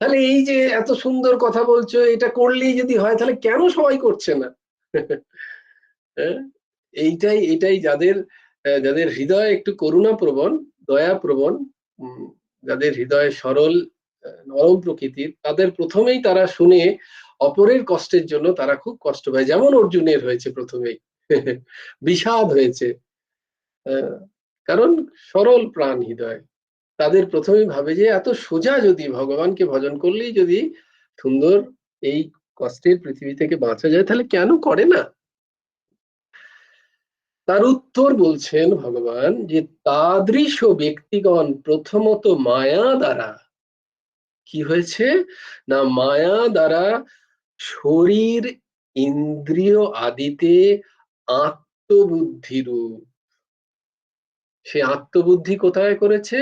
তাহলে এই যে এত সুন্দর কথা বলছো, এটা করলেই যদি হয় তাহলে কেন সবাই করছে না? হ্যাঁ, এইটাই যাদের হৃদয় একটু করুণা প্রবণ, দয়া প্রবণ, যাদের হৃদয় সরল, নরম প্রকৃতির, তাদের প্রথমেই তারা শুনে অপরের কষ্টের জন্য তারা খুব কষ্ট পায়, যেমন অর্জুনের হয়েছে প্রথমেই। বিষাদ হয়েছে, কারণ সরল প্রাণ হৃদয়, তাদের প্রথমেই ভাবে যে এত সোজা যদি ভগবানকে ভজন করলেই যদি সুন্দর এই কষ্টের পৃথিবী থেকে বাঁচা যায়, তাহলে কেন করে না? তার উত্তর বলছেন ভগবান যে তাদৃশ ব্যক্তিগণ প্রথমত মায়া দ্বারা কি হয়েছে না, মায়া দ্বারা শরীর ইন্দ্রিয় আদিতে আত্মবুদ্ধিরূপ, সে আত্মবুদ্ধি কোথায় করেছে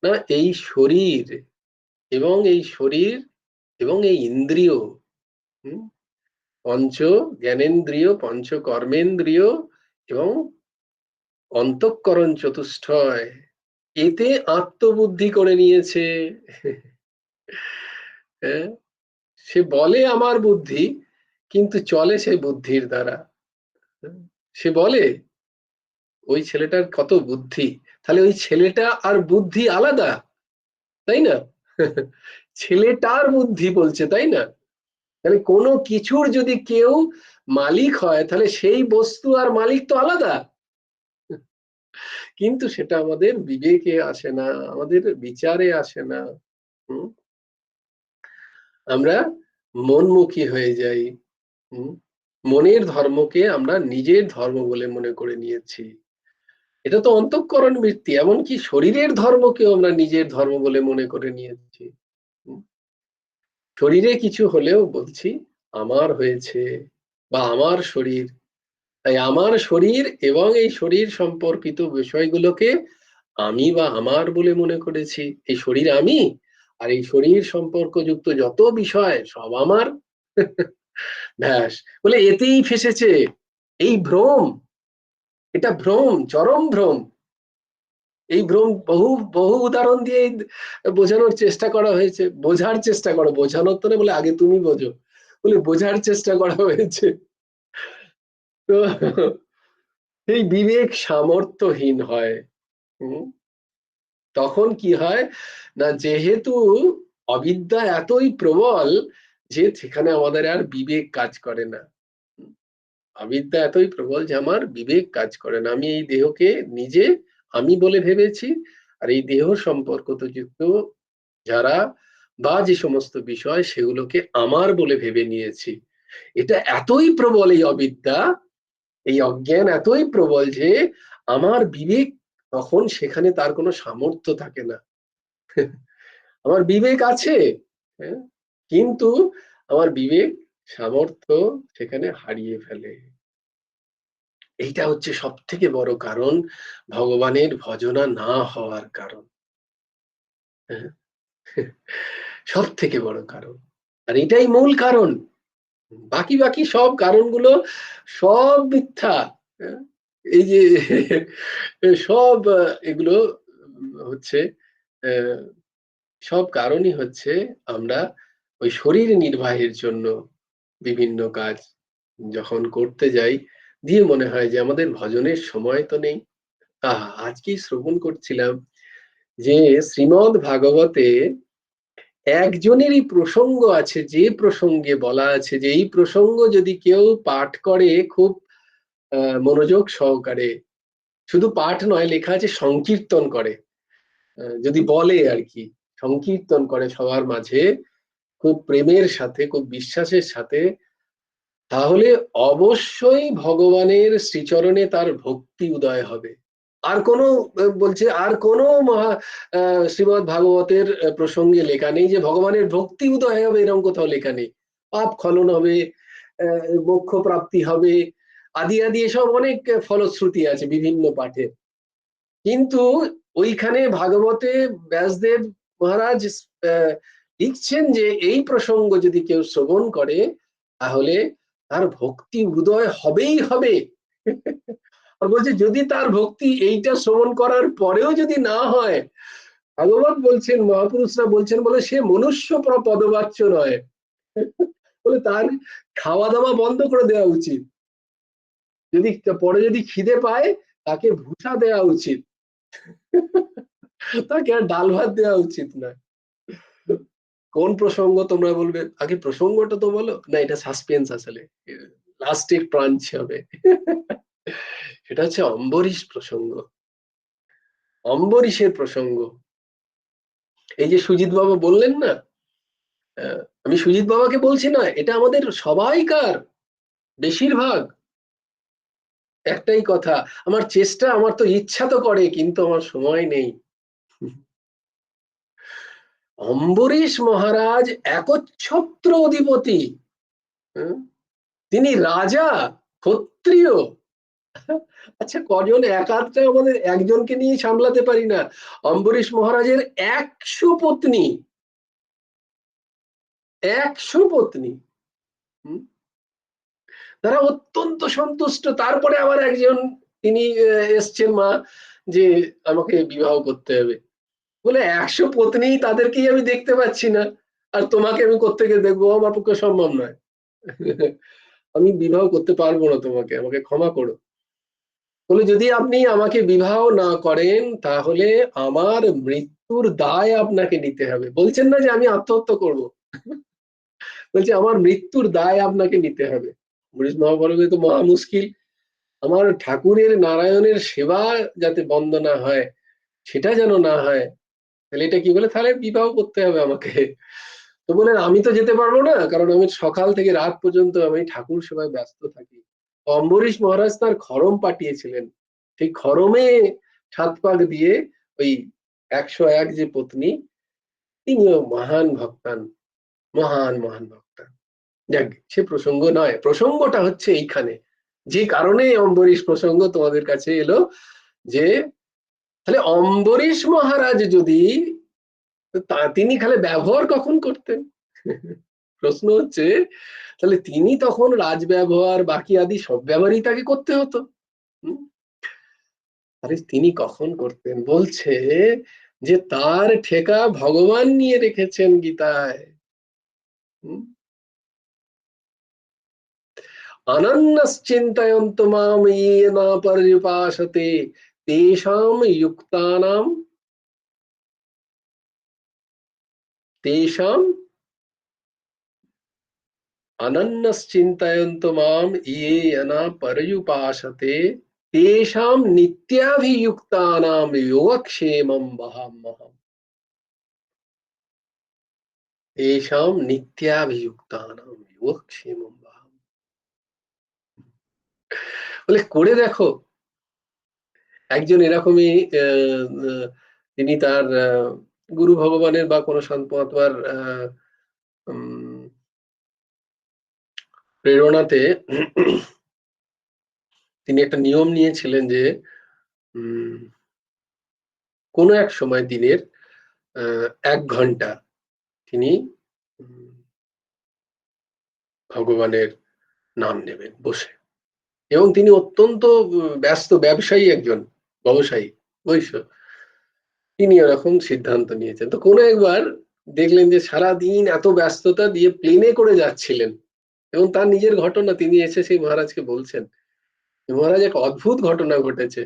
না, এই শরীর এবং এই ইন্দ্রিয়, পঞ্চ জ্ঞানেন্দ্রিয়, পঞ্চ কর্মেন্দ্রিয় এবং অন্তঃকরণ চতুষ্টয়, এতে আত্মবুদ্ধি করে নিয়েছে। সে বলে আমার বুদ্ধি, কিন্তু চলে সেই বুদ্ধির দ্বারা। সে বলে ওই ছেলেটার কত বুদ্ধি, তাহলে ওই ছেলেটা আর বুদ্ধি আলাদা, তাই না? ছেলেটার বুদ্ধি বলছে, তাই না? তাহলে কোনো কিছুর যদি কেউ মালিক হয় তাহলে সেই বস্তু আর মালিক তো আলাদা, কিন্তু সেটা আমাদের বিবেকে আসে না, আমাদের বিচারে আসে না। আমরা মনমুখী হয়ে যাই, মনের ধর্মকে আমরা নিজের ধর্ম বলে মনে করে নিয়েছি। এটা তো অন্তঃকরণ বৃত্তি, এমনকি শরীরের ধর্মকেও আমরা নিজের ধর্ম বলে মনে করে নিয়েছি। শরীরে কিছু হলেও বলছি আমার হয়েছে বা আমার শরীর, তাই আমার শরীর এবং এই শরীর সম্পর্কিত বিষয়গুলোকে আমি বা আমার বলে মনে করেছি। এই শরীর আমি, আর এই শরীর সম্পর্কযুক্ত যত বিষয় সব আমার। ব্যাস, বলে এতেই ফেসেছে এই ভ্রম, এটা ভ্রম, চরম ভ্রম। এই ভ্রম বহু বহু উদাহরণ দিয়ে বোঝানোর চেষ্টা করা হয়েছে, বোঝার চেষ্টা করো, বোঝানোর তো না, বলে আগে তুমি বোঝো, বলে বোঝার চেষ্টা করা হয়েছে। তো এই বিবেক সামর্থ্যহীন হয়। তখন কি হয় না, যেহেতু অবিদ্যা এতই প্রবল যে সেখানে আমাদের আর বিবেক কাজ করে না। অবিদ্যা এতই প্রবল যে আমার বিবেক কাজ করে না, আমি এই দেহকে নিজে আমি বলে ভেবেছি, আর এই দেহ সম্পর্কিত যুক্ত যারা বা যে সমস্ত বিষয় সেগুলোকে আমার বলে ভেবে নিয়েছি। এটা এতই প্রবল এই অবিদ্যা, এই অজ্ঞান এতই প্রবল যে আমার বিবেক তখন সেখানে তার কোনো সামর্থ্য থাকে না। আমার বিবেক আছে, কিন্তু আমার বিবেক সামর্থ্য সেখানে হারিয়ে ফেলে। এইটা হচ্ছে সব থেকে বড় কারণ ভগবানের ভজনা না হওয়ার কারণ, সব থেকে বড় কারণ। আর এটাই মূল কারণ, বাকি বাকি সব কারণগুলো সব মিথ্যা। এই যে সব এগুলো হচ্ছে সব কারণই হচ্ছে আমরা ওই শরীর নির্বাহের জন্য বিভিন্ন কাজ যখন করতে যাই, দিয়ে মনে হয় যে আমাদের ভজনের সময় তো নেই। আজকেই শ্রবণ করছিলাম যে শ্রীমদ্ ভাগবতে একজনেরই প্রসঙ্গ আছে, যে প্রসঙ্গে বলা আছে যে এই প্রসঙ্গ যদি কেউ পাঠ করে খুব মনোযোগ সহকারে, শুধু পাঠ নয়, লেখা আছে সংকীর্তন করে, যদি বলে আর কি, সংকীর্তন করে সবার মাঝে খুব প্রেমের সাথে, খুব বিশ্বাসের সাথে, তাহলে অবশ্যই ভগবানের শ্রীচরণে তার ভক্তি উদয় হবে। আর কোনো বলছে আর কোনো শ্রীমদ্ ভাগবতের প্রসঙ্গে লেখা নেই যে ভগবানের ভক্তি উদয় হবে, এরকম কোথাও লেখা নেই। পাপ খলন হবে, মোক্ষ প্রাপ্তি হবে, আদি আদি এসব অনেক ফলশ্রুতি আছে বিভিন্ন পাঠে। কিন্তু ওইখানে ভাগবতে ব্যাসদেব মহারাজ লিখছেন যে এই প্রসঙ্গ যদি কেউ শ্রবণ করে তাহলে তার ভক্তি উদয় হবেই হবে। আর বলছে যদি তার ভক্তি এইটা শ্রবণ করার পরেও যদি না হয়, ভগবান বলছেন, মহাপুরুষরা বলছেন, বলে সে মনুষ্য পদবাচ্য নয়। বলে তার খাওয়া দাওয়া বন্ধ করে দেওয়া উচিত, যদি পরে যদি খিদে পায় তাকে ভুষা দেওয়া উচিত, তাকে আর ডাল ভাত দেওয়া উচিত না। কোন প্রসঙ্গ তোমরা বলবে? আগে প্রসঙ্গটা তো বলো না, এটা সাসপেন্স, আসলে লাস্টে ট্রাঞ্চ হবে। সেটা হচ্ছে অম্বরীশ প্রসঙ্গ, অম্বরীশের প্রসঙ্গ। এই যে সুজিত বাবা বললেন না, আমি সুজিত বাবাকে বলছি না, এটা আমাদের সবাইকার, বেশিরভাগ একটাই কথা, আমার চেষ্টা, আমার তো ইচ্ছা তো করে, কিন্তু আমার সময় নেই। অম্বরীশ মহারাজ একচ্ছত্র অধিপতি, তিনি রাজা, ক্ষত্রিয়। আচ্ছা, কজন একাধটা আমাদের একজনকে নিয়ে সামলাতে পারি না। অম্বরীশ মহারাজের 100 পত্নী, 100 পত্নী। তারা অত্যন্ত সন্তুষ্ট। তারপরে আবার একজন তিনি এসছেন মা, যে আমাকে বিবাহ করতে হবে, বলে 100 পত্নী, তাদেরকেই আমি দেখতে পাচ্ছি না, আর তোমাকে আমি কোত্থেকে দেখবো, আমার পক্ষে সম্ভব নয়, আমি বিবাহ করতে পারবো না তোমাকে, আমাকে ক্ষমা করো। বলে যদি আপনি আমাকে বিবাহ না করেন তাহলে আমার মৃত্যুর দায় আপনাকে নিতে হবে। বলছেন না যে আমি আত্মহত্যা করব, বলছে আমার মৃত্যুর দায় আপনাকে নিতে হবে। অম্বরীশ মহাপরবে তো মহা মুশকিল, আমার ঠাকুরের নারায়ণের সেবা যাতে বন্ধ না হয়, সেটা যেন না হয়, তাহলে এটা কি বলে, তাহলে বিবাহ করতে হবে আমাকে। তো বলেন আমি তো যেতে পারবো না, কারণ আমি সকাল থেকে রাত পর্যন্ত আমি ঠাকুর সেবায় ব্যস্ত থাকি। অম্বরীশ মহারাজ তার খড়ম পাঠিয়েছিলেন, সেই খড়মে 7 পাক দিয়ে ওই 101 যে পত্নী, তিনিও মহান ভক্তান, মহান মহান ভক্তান। যাক, সে প্রসঙ্গ নয়, প্রসঙ্গটা হচ্ছে এইখানে, যে কারণে অম্বরীশ প্রসঙ্গ তোমাদের কাছে এলো, যে তাহলে অম্বরীশ মহারাজ যদি, তিনি খালি ব্যবহার কখন করতেন? প্রশ্ন হচ্ছে, তাহলে তিনি তখন রাজ ব্যবহার বাকি আদি সব ব্যবহারই তাকে করতে হতো। আরে তিনি কখন করতেন? বলছে যে তার ঠেকা ভগবান নিয়ে রেখেছেন গীতায়। অনন্যশ্চিন্তয়ন্তু মাম येन पर्युपासते तेषां युक्तानां तेषां अनन्यश्चिन्तयन्तु मां येन पर्युपासते तेषां नित्याभियुक्तानां योगक्षेमं वहाम्यहम्। तेषां नित्याभियुक्तानां योगक्षेमं वहाम्यहम्। বলে করে দেখো। একজন এরকমই তিনি তার গুরু ভগবানের বা কোনো সন্ত মহাত্মার প্রেরণাতে তিনি একটা নিয়ম নিয়েছিলেন যে কোনো এক সময় দিনের 1 ঘন্টা তিনি ভগবানের নাম নেবেন বসে, এবং তিনি অত্যন্ত ব্যস্ত ব্যবসায়ী, একজন ব্যবসায়ী বৈশ্য, তিনি এরকম সিদ্ধান্ত নিয়েছেন। তো কোনো একবার দেখলেন যে সারাদিন এত ব্যস্ততা দিয়ে প্লেনে করে যাচ্ছিলেন, এবং তার নিজের ঘটনা, তিনি এসে সেই মহারাজকে বলছেন, মহারাজ এক অদ্ভুত ঘটনা ঘটেছে,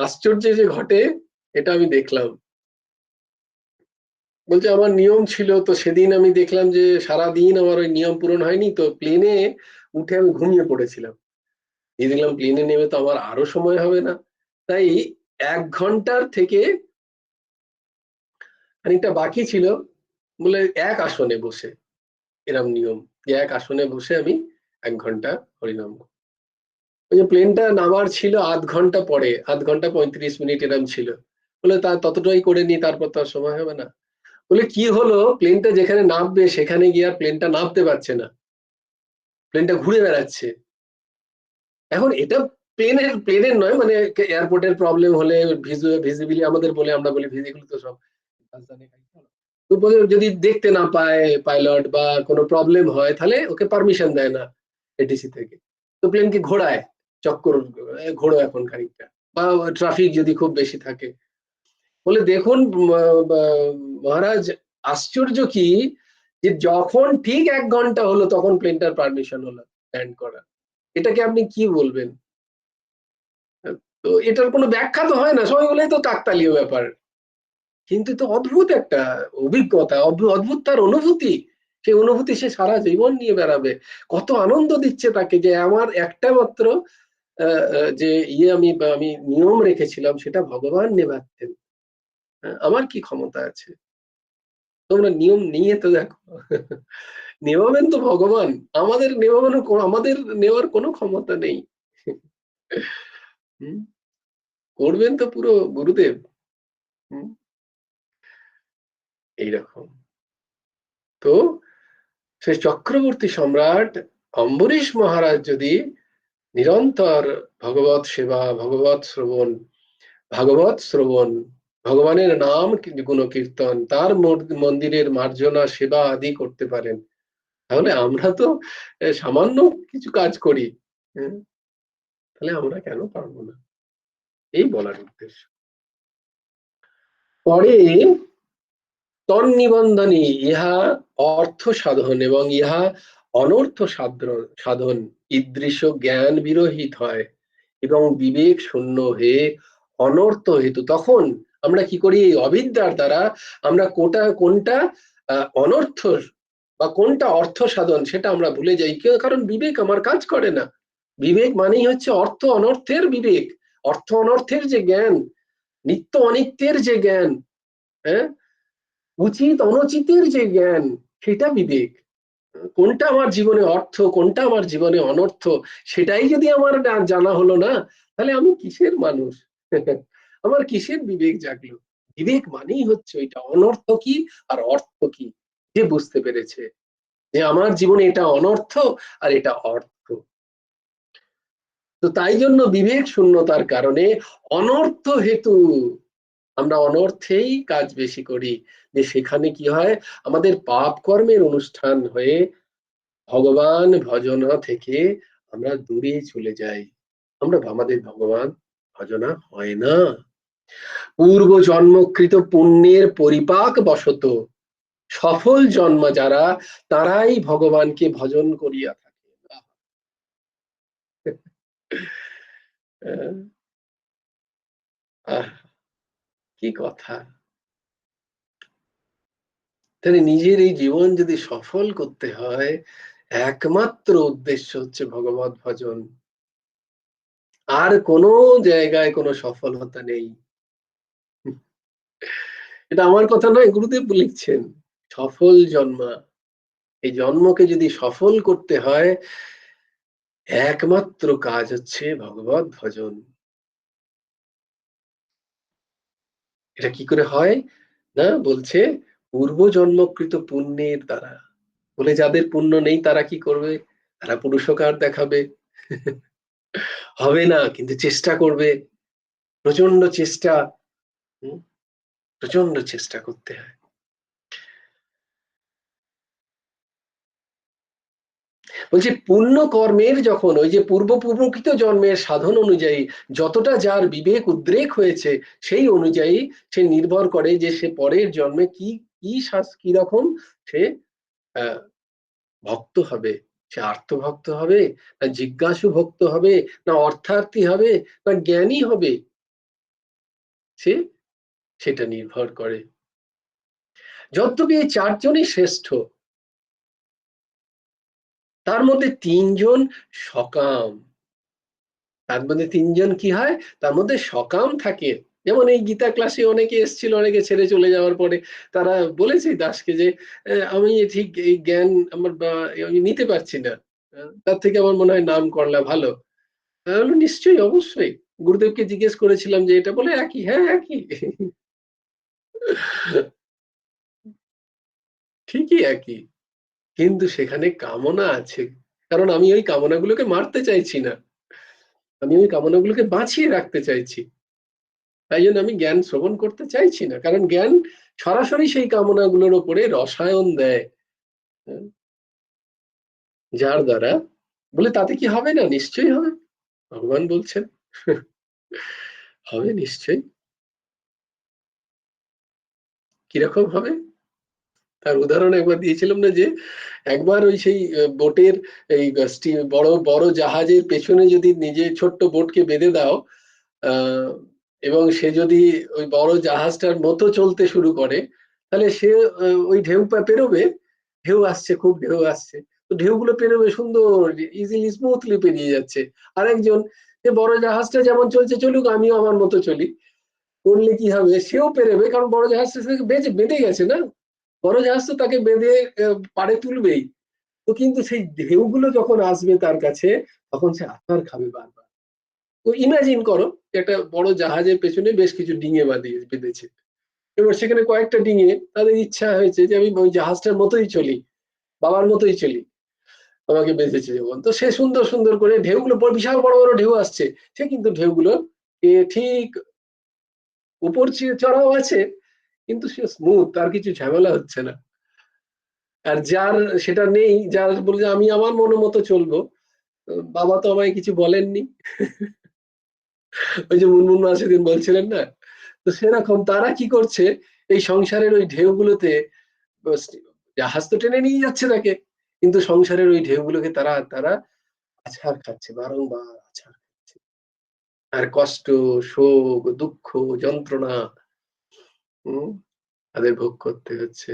আশ্চর্য যে ঘটে এটা আমি দেখলাম। বলছে আমার নিয়ম ছিল, তো সেদিন আমি দেখলাম যে সারাদিন আমার ওই নিয়ম পূরণ হয়নি, তো প্লেনে উঠে আমি ঘুমিয়ে পড়েছিলাম, এই দেখলাম প্লেনে নেমে তো আমার আরো সময় হবে না, তাই 1 ঘন্টার থেকে খানিকটা বাকি ছিল, বলে এক আসনে বসে, এরম নিয়ম যে এক আসনে বসে আমি 1 ঘন্টা হরিনাম। ওই যে প্লেনটা নামার ছিল 1/2 ঘন্টা পরে, 1/2 ঘন্টা 35 মিনিট এরম ছিল, বলে তা ততটাই করে নি, তারপর তো আর সময় হবে না। বলে কি হলো, প্লেনটা যেখানে নামবে সেখানে গিয়ে আর প্লেনটা নামতে পারছে না, প্লেনটা ঘুরে বেড়াচ্ছে। এখন এটা প্লেনের নয়, মানে এয়ারপোর্টের প্রবলেম হলে ভিজিবিলি আমাদের বলে, আমরা বলি ভিজিগুলো তো সব যদি দেখতে না পায় পাইলট বা কোনো প্রবলেম হয়, তাহলে ওকে পারমিশন দেয় না, এটিসি থেকে, তো প্লেনকে ঘোরায়, চক্কর ঘোরো এখন খানিকটা, বা ট্রাফিক যদি খুব বেশি থাকে। বলে দেখুন মহারাজ, আশ্চর্য কি যে যখন ঠিক 1 ঘন্টা হলো তখন প্লেনটার পারমিশন হলো ল্যান্ড করা। এটাকে আপনি কি বলবেন? তো এটার কোনো ব্যাখ্যা তো হয় না, সবাই বলে তো কাকতালীয় ব্যাপার, কিন্তু তো অদ্ভুত একটা অভিজ্ঞতা, অদ্ভুত তার অনুভূতি। সেই অনুভূতি সে সারা জীবন নিয়ে বেড়াবে। কত আনন্দ দিচ্ছে তাকে যে আমার একটা মাত্র যে আমি নিয়ম রেখেছিলাম সেটা ভগবান নেভাচ্ছেন, আমার কি ক্ষমতা আছে? তোমরা নিয়ম নিয়ে তো দেখো। নেভাবেন তো ভগবান, আমাদের আমাদের নেওয়ার কোনো ক্ষমতা নেই। হুম, করবেন তো পুরো গুরুদেব। হুম, এইরকম। তো সে চক্রবর্তী সম্রাট অম্বরীশ মহারাজ যদি নিরন্তর ভগবত সেবা, ভাগবত শ্রবণ, ভগবানের নাম গুণকীর্তন, তার মন্দিরের মার্জনা সেবা আদি করতে পারেন, তাহলে আমরা তো সামান্য কিছু কাজ করি, তাহলে আমরা কেন পারবো না? এই বলার উদ্দেশ্য। পরে তন্নিবন্ধনী, ইহা অর্থ সাধন এবং ইহা অনর্থ সাধন ঈদৃশ জ্ঞান বিরহিত হয় এবং বিবেক শূন্য হয়ে অনর্থ হেতু। তখন আমরা কি করি? এই অবিদ্যার দ্বারা আমরা কোনটা অনর্থ বা কোনটা অর্থ সাধন সেটা আমরা ভুলে যাই, কারণ বিবেক আমার কাজ করে না। বিবেক মানেই হচ্ছে অর্থ অনর্থের বিবেক, অর্থ অনর্থের যে জ্ঞান, নিত্য অনিত্যের যে জ্ঞান, হ্যাঁ, উচিত অনুচিতের যে জ্ঞান, সেটা বিবেক। কোনটা আমার জীবনে অর্থ, কোনটা আমার জীবনে অনর্থ, সেটাই যদি আমার জানা হলো না, তাহলে আমি কিসের মানুষ? আমার কিসের বিবেক জাগলো? বিবেক মানেই হচ্ছে ওইটা, অনর্থ কি আর অর্থ কি, যে বুঝতে পেরেছে যে আমার জীবনে এটা অনর্থ আর এটা অর্থ। তো তাই জন্য বিবেক শূন্যতার কারণে অনর্থ হেতু আমরা অনর্থেই কাজ বেশি করি, যে সেখানে কি হয়, আমাদের পাপ কর্মের অনুষ্ঠান হয়ে ভগবান ভজনা থেকে আমরা দূরে চলে যাই, আমাদের ভগবান ভজনা হয় না। পূর্ব জন্মকৃত পুণ্যের পরিপাক বশত সফল জন্ম যারা, তারাই ভগবানকে ভজন করিয়া থাকে। কি কথা! তাহলে নিজের এই জীবন যদি সফল করতে হয়, একমাত্র উদ্দেশ্য হচ্ছে ভগবত ভজন, আর কোনো জায়গায় কোনো সফলতা নেই। এটা আমার কথা নয়, গুরুদেব লিখছেন। সফল জন্মা, এই জন্মকে যদি সফল করতে হয়, একমাত্র কাজ হচ্ছে ভগবত ভজন। এটা কি করে হয় না? বলছে পূর্ব জন্মকৃত পুণ্যের দ্বারা। বলে যাদের পুণ্য নেই তারা কি করবে? তারা পুরুষকার দেখাবে, হবে না, কিন্তু চেষ্টা করবে, প্রচন্ড চেষ্টা, প্রচন্ড চেষ্টা করতে হয়। বলছে পুণ্য কর্মের যখন ওই যে পূর্বকৃত জন্মের সাধন অনুযায়ী যতটা যার বিবেক উদ্রেক হয়েছে, সেই অনুযায়ী সে নির্ভর করে যে সে পরের জন্মে কি রকম সে ভক্ত হবে। সে আর্তভক্ত হবে, না জিজ্ঞাসু ভক্ত হবে, না অর্থার্থী হবে, না জ্ঞানী হবে, সেটা নির্ভর করে। যদ্যপি এই 4 জনই শ্রেষ্ঠ, তার মধ্যে 3 জন সকাম। তার মধ্যে 3 জন কি হয়? তার মধ্যে সকাম থাকে। যেমন এই গীতা ক্লাসে অনেকে এসেছিল, অনেকে ছেড়ে চলে যাওয়ার পরে তারা বলেছে দাসকে যে আমি ঠিক এই জ্ঞান আমি নিতে পারছি না, তার থেকে আমার মনে হয় নাম করলা ভালো। নিশ্চয়ই, অবশ্যই। গুরুদেবকে জিজ্ঞেস করেছিলাম যে এটা, বলে একই। হ্যাঁ, একই। ঠিকই একই, কিন্তু সেখানে কামনা আছে। কারণ আমি ওই কামনাগুলোকে মারতে চাইছি না, আমি ওই কামনাগুলোকে বাঁচিয়ে রাখতে চাইছি। তাই জন্য আমি জ্ঞান শ্রবণ করতে চাইছি না, কারণ জ্ঞান সরাসরি সেই কামনাগুলোর উপরে রসায়ন দেয়, যার দ্বারা বলে তাতে কি হবে না? নিশ্চয়ই হবে। ভগবান বলছেন হবে নিশ্চয়ই। কিরকম হবে? তার উদাহরণ একবার দিয়েছিলাম না, যে একবার ওই সেই বোটের এই বড় বড় জাহাজের পেছনে যদি নিজে ছোট্ট বোটকে বেঁধে দাও, এবং সে যদি ওই বড় জাহাজটার মতো চলতে শুরু করে, তাহলে সে ওই ঢেউ পেরোবে। ঢেউ আসছে, খুব ঢেউ আসছে, তো ঢেউগুলো পেরোবে সুন্দর ইজিলি স্মুথলি পেরিয়ে যাচ্ছে। আরেকজন, যে বড় জাহাজটা যেমন চলছে চলুক, আমিও আমার মতো চলি, করলে কি হবে? সেও পেরোবে, কারণ বড় জাহাজটা বেঁধে গেছে না। বড় জাহাজ তো তাকে বেঁধে পাড়ে তুলবেই। তো কিন্তু সেই ঢেউগুলো যখন আসবে তার কাছে, তখন সে আছাড় খাবে বারবার। তো ইমাজিন করো, একটা বড় জাহাজের পেছনে বেশ কিছু ডিঙে বেঁধেছে। এবার সেখানে কয়েকটা ডিঙে, তাদের ইচ্ছা হয়েছে যে আমি ওই জাহাজটার মতোই চলি, বাবার মতোই চলি, আমাকে বেঁধেছে যখন। তো সে সুন্দর সুন্দর করে ঢেউগুলো, বিশাল বড় বড় ঢেউ আসছে, সে কিন্তু ঢেউগুলো ঠিক উপর চড়াও আছে, কিন্তু সে স্মুথ, তার কিছু ঝামেলা হচ্ছে না। আর যার সেটা নেই, যার বলে যে আমি আমার মনের মতো চলবো, বাবা তো আমায় কিছু বলেননি ওই যে মুনমুন মা সেদিন বলছিলেন না, তো সেরকম তারা কি করছে, এই সংসারের ওই ঢেউগুলোতে জাহাজ তো টেনে নিয়ে যাচ্ছে তাকে, কিন্তু সংসারের ওই ঢেউগুলোকে তারা তারা আছাড় খাচ্ছে, বারংবার আছাড় খাচ্ছে। আর কষ্ট, শোক, দুঃখ, যন্ত্রণা তাদের ভোগ করতে হচ্ছে।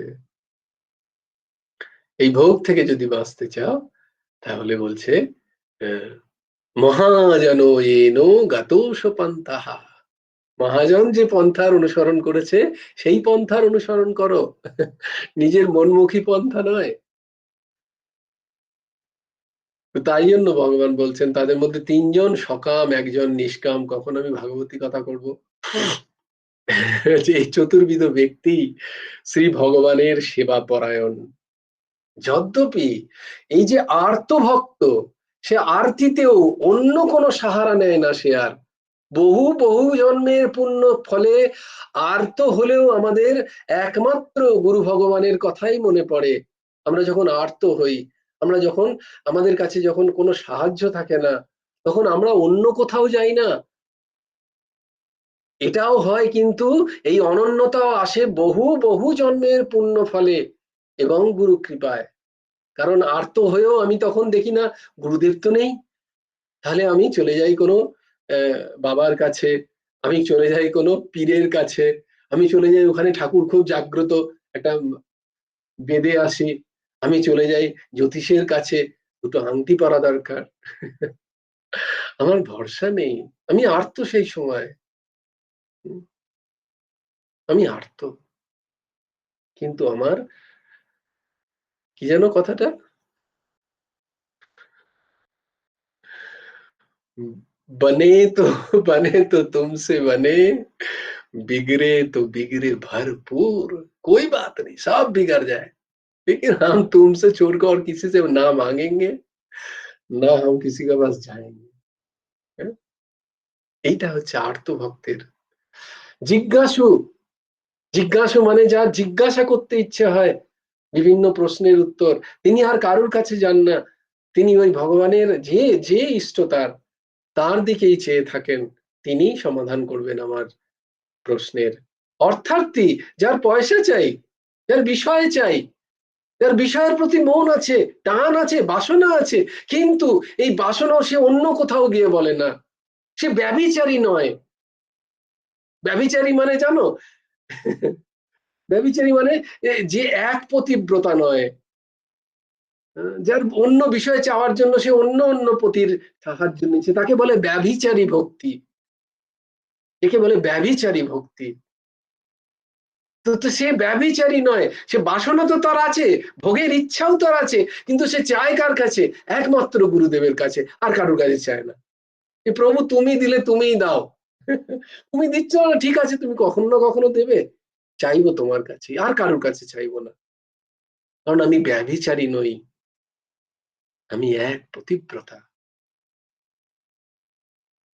এই ভোগ থেকে যদি বাঁচতে চাও, তাহলে বলছে মহাজন এনো গাতোষ পন্থাহা, মহাজন যে পন্থার অনুসরণ করেছে সেই পন্থার অনুসরণ করো, নিজের মনমুখী পন্থা নয়। তাই জন্য ভগবান বলছেন তাদের মধ্যে 3 জন সকাম, 1 জন নিষ্কাম। কখন আমি ভাগবতী কথা করব, এই চতুর্বিধ ব্যক্তি শ্রী ভগবানের সেবা পরায়ণ। যদ্যপি এই যে আর্ত ভক্ত, সে আরতিতেও অন্য কোনো সাহারা নেয় না, সে আর বহু বহু জন্মের পুণ্য ফলে আর্ত হলেও আমাদের একমাত্র গুরু ভগবানের কথাই মনে পড়ে। আমরা যখন আর্ত হই, আমরা যখন আমাদের কাছে যখন কোনো সাহায্য থাকে না, তখন আমরা অন্য কোথাও যাই না। এটাও হয়, কিন্তু এই অনন্যতাও আসে বহু বহু জন্মের পুণ্য ফলে এবং গুরু কৃপায়। কারণ আর্ত হয়েও আমি তখন দেখি না গুরুদেব তো নেই, তাহলে আমি চলে যাই কোনো বাবার কাছে, আমি চলে যাই কোনো পীরের কাছে, আমি চলে যাই ওখানে ঠাকুর খুব জাগ্রত, একটা বেদে আসি, আমি চলে যাই জ্যোতিষের কাছে, দুটো আংটি পরা দরকার। আমার ভরসা নেই, আমি আর্ত সেই সময়, আমি আর্ত। কিন্তু আমার কি যেন কথাটা, बने तो तुमसे बने, बिगड़े तो बिगड़े भरपूर। कोई बात नहीं, सब बिगड़ जाए, लेकिन हम तुमसे छोड़कर और किसी से ना मांगेंगे, না हम किसी के पास जाएंगे। হ্যাঁ? এইটা হচ্ছে আর্ত ভক্তের। জিজ্ঞাসু, জিজ্ঞাসু মানে যার জিজ্ঞাসা করতে ইচ্ছে হয় বিভিন্ন প্রশ্নের উত্তর, তিনি আর কারুর কাছে যান না, তিনি ওই ভগবানের যে যে ইষ্ট তার দিকেই চেয়ে থাকেন, তিনি সমাধান করবেন আমার প্রশ্নের। অর্থার্থী, যার পয়সা চাই, যার বিষয় চাই, যার বিষয়ের প্রতি মন আছে, টান আছে, বাসনা আছে, কিন্তু এই বাসনাও সে অন্য কোথাও গিয়ে বলে না। সে ব্যভিচারী নয়। ব্যভিচারী মানে জানো, ব্যভিচারী মানে যে এক পতিব্রতা নয়, যার অন্য বিষয় চাওয়ার জন্য সে অন্য অন্য পতির সাহায্য নিচ্ছে, তাকে বলে ব্যভিচারী ভক্তি। একে বলে ব্যভিচারী ভক্তি। তো সে ব্যভিচারী নয়, সে বাসনা তো তার আছে, ভোগের ইচ্ছাও তার আছে, কিন্তু সে চায় কার কাছে? একমাত্র গুরুদেবের কাছে, আর কারোর কাছে চায় না। প্রভু তুমি দিলে তুমিই দাও, তুমি দিচ্ছ না ঠিক আছে, তুমি কখনো না কখনো দেবে, চাইবো তোমার কাছে, আর কারোর কাছে চাইবো না। কারণ আমি ব্যভিচারী নই, আমি এক পতিব্রতা,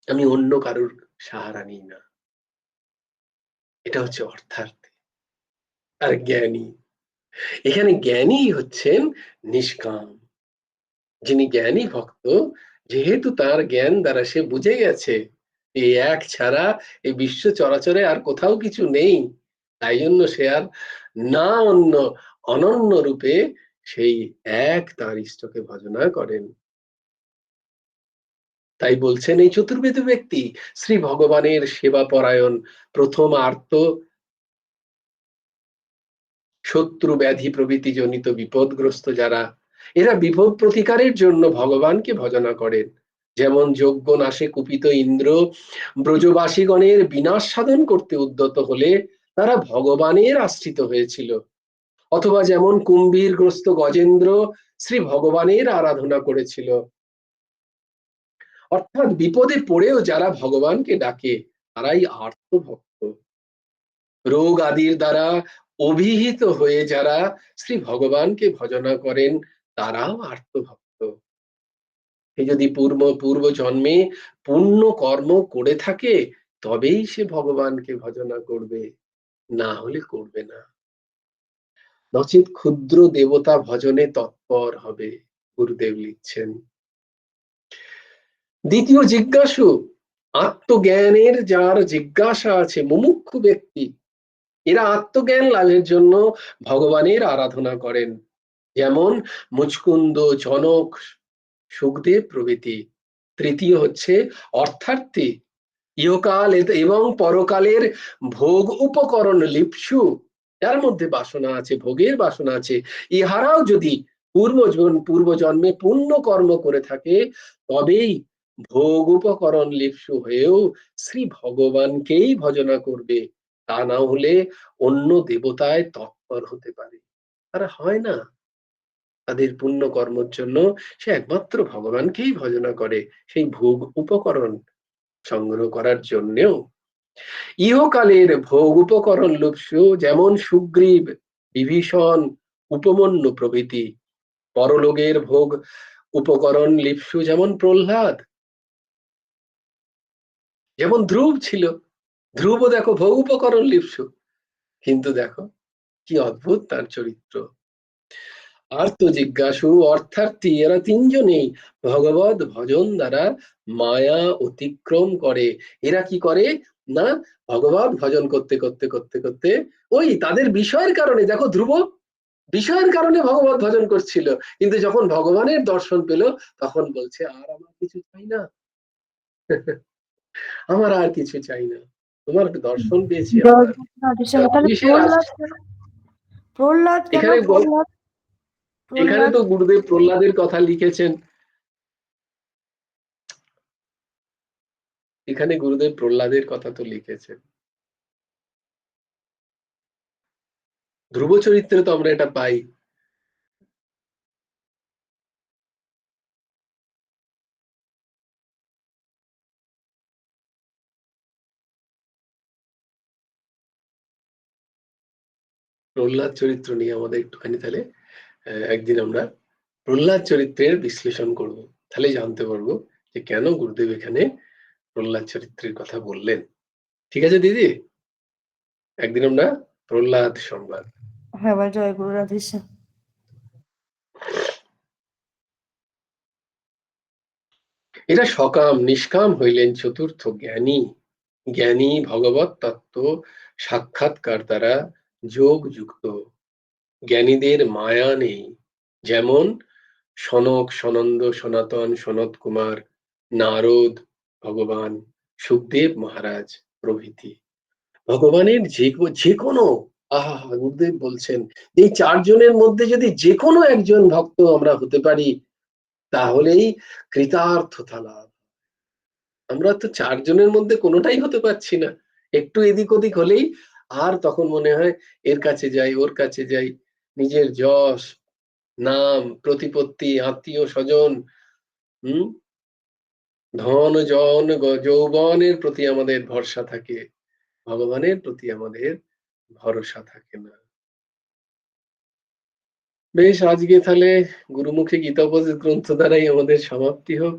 আমি অন্য কারোর সাহারা নিই না। এটা হচ্ছে অর্থার্থী। আর জ্ঞানী, এখানে জ্ঞানী হচ্ছেন নিষ্কাম। যিনি জ্ঞানী ভক্ত, যেহেতু তার জ্ঞান দ্বারা সে বুঝে গেছে এই এক ছাড়া এই বিশ্ব চরাচরে আর কোথাও কিছু নেই, তাই জন্য সে আর না অন্য অনন্য রূপে সেই এক তার ইষ্টকে ভজনা করেন। তাই বলছেন এই চতুর্বেদ ব্যক্তি শ্রী ভগবানের সেবা পরায়ণ, প্রথম আর্ত, শত্রু ব্যাধি প্রভৃতি জনিত বিপদগ্রস্ত যারা, এরা বিপদ প্রতিকারের জন্য ভগবানকে ভজনা করেন। যেমন যজ্ঞ নাশে কুপিত ইন্দ্র ব্রজবাসীগণের বিনাশ সাধন করতে উদ্যত হলে তারা ভগবানের আশ্রিত হয়েছিল, অথবা যেমন কুম্ভীরগ্রস্ত গজেন্দ্র শ্রী ভগবানের আরাধনা করেছিল। অর্থাৎ বিপদে পড়েও যারা ভগবানকে ডাকে তারাই আর্ত ভক্ত। রোগ আদির দ্বারা অভিহিত হয়ে যারা শ্রী ভগবানকে ভজনা করেন তারাও আর্ত ভক্ত। সে যদি পূর্ব জন্মে পুণ্য কর্ম করে থাকে তবেই সে ভগবানকে ভজনা করবে, না হলে করবে না। নচেৎ ক্ষুদ্র দেবতা ভজনে তৎপর হবে, গুরুদেব লিখছেন। দ্বিতীয় জিজ্ঞাসু, আত্মজ্ঞানের যার জিজ্ঞাসা আছে, মুমুক্ষু ব্যক্তি, এরা আত্মজ্ঞান লাভের জন্য ভগবানের আরাধনা করেন, যেমন মুচকুন্দ, জনক, সুখদেব প্রভৃতি। তৃতীয় হচ্ছে অর্থার্থী, ইহকাল এবং পরকালের ভোগ উপকরণ লিপ্সু, যার মধ্যে বাসনা আছে, ভোগের বাসনা আছে, ইহারাও যদি পূর্ব জন্মে পুণ্য কর্ম করে থাকে তবেই ভোগ উপকরণ লিপ্সু হয়েও শ্রী ভগবানকেই ভজনা করবে, তা না হলে অন্য দেবতায় তৎপর হতে পারে। তারা হয় না, তাদের পুণ্য কর্মের জন্য সে একমাত্র ভগবানকেই ভজনা করে, সেই ভোগ উপকরণ সংগ্রহ করার জন্যেও। ইহকালের ভোগ উপকরণ লোভসু, যেমন সুগ্রীব, বিভীষণ, উপমন্যু প্রভৃতি। পরলোকের ভোগ উপকরণ লিপ্সু, যেমন প্রহ্লাদ, যেমন ধ্রুব ছিল। ধ্রুব দেখো ভোগ উপকরণ লিপ্সু, কিন্তু দেখো কি অদ্ভুত তার চরিত্র। আর্ত জিজ্ঞাসু, অর্থার্থী, এরা তিনজনেই ভগবত ভজন দ্বারা মায়া অতিক্রম করে। এরা কি করে না, ভগবত ভজন করতে করতে করতে করতে ওই তাদের বিষয়ের কারণে, দেখো ধ্রুব বিষয়ের কারণে ভগবত ভজন করছিল, কিন্তু যখন ভগবানের দর্শন পেল তখন বলছে আর আমার কিছু চাই না, আমার আর কিছু চাই না, তোমার দর্শন পেয়েছি, আমার কিসের আছে? প্রহ্লাদ কেন এখানে প্রহ্লাদ এখানে তো গুরুদেব প্রহ্লাদের কথা লিখেছেন, এখানে গুরুদেব প্রহ্লাদের কথা তো লিখেছেন। ধ্রুব চরিত্রে তো আমরা এটা পাই। প্রহ্লাদ চরিত্র নিয়ে আমাদের একটুখানি তাহলে একদিন আমরা প্রহ্লাদ চরিত্রের বিশ্লেষণ করব, তাহলে জানতে পারবো যে কেন গুরুদেব এখানে প্রহ্লাদ চরিত্রের কথা বললেন। ঠিক আছে দিদি, একদিন আমরা প্রহ্লাদ সংবাদ। হ্যাঁ, জয় গুরু রাধেশ্যাম। এরা সকাম নিষ্কাম হইলেন চতুর্থ জ্ঞানী। জ্ঞানী ভগবত তত্ত্ব সাক্ষাৎকার দ্বারা যোগ যুক্ত, জ্ঞানীদের মায়া নেই, যেমন সনক, সনন্দ, সনাতন, সনত কুমার, নারদ ভগবান, সুখদেব মহারাজ প্রভৃতি। ভগবানের যে কোনো, আহা, গুরুদেব বলছেন এই চারজনের মধ্যে যদি যে কোনো একজন ভক্ত আমরা হতে পারি তাহলেই কৃতার্থতা লাভ। আমরা তো চারজনের মধ্যে কোনোটাই হতে পারছি না, একটু এদিক ওদিক হলেই আর তখন মনে হয় এর কাছে যাই, ওর কাছে যাই, নিজের যশ, নাম, প্রতিপত্তি, আত্মীয় স্বজন, ধন, জন, যৌবনের প্রতি আমাদের ভরসা থাকে, ভগবানের প্রতি আমাদের ভরসা থাকে না। বেশ, আজকে তাহলে গুরুমুখী গীতাপদেশ গ্রন্থ দ্বারাই আমাদের সমাপ্তি হোক।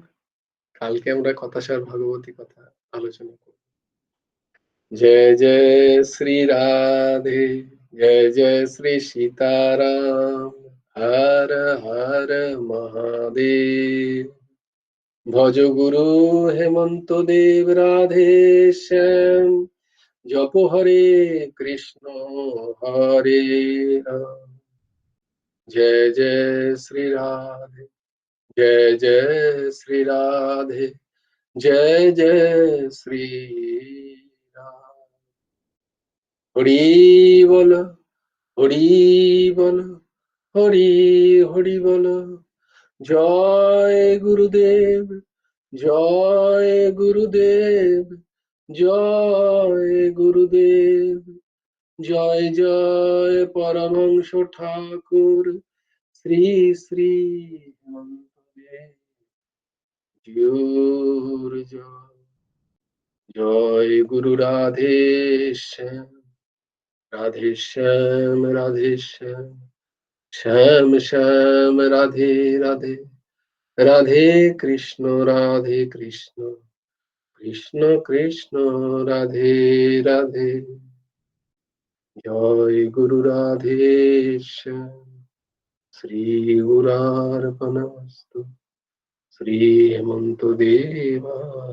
কালকে আমরা কথাসার ভাগবতী কথা আলোচনা করব। जय जय श्री राधे, जय जय श्री सीताराम, হর হর মহাদেব। ভজ গুরু হেমন্ত দেব রাধে শ্যাম। জপ হরে কৃষ্ণ হরে রাম। জয় জয় শ্রী রাধে, জয় জয় শ্রী রাধে, জয় জয় শ্রী রাম। হরি বল, হরি বল, হরি হরি বল। জয় গুরুদেব, জয় গুরুদেব, জয় গুরুদেব। জয় জয় পরমংশ ঠাকুর শ্রী শ্রী হেমন্তদেব জিউর জয়। জয় গুরু রাধে শ্যাম, রাধে শ্যাম, রাধে শ্যাম, শ্যাম শ্যাম রাধে রাধে, রাধে কৃষ্ণ, রাধে কৃষ্ণ, কৃষ্ণ কৃষ্ণ রাধে রাধে। জয় গুরু রাধে শ্যাম। শ্রী গুরার্পণমস্তু, শ্রী হেমন্ত দেবার্পণমস্তু।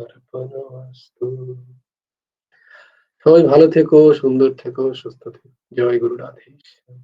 সবাই ভালো থেকো, সুন্দর থেকো, সুস্থ থেকো। জয় গুরু রাধে শ্যাম।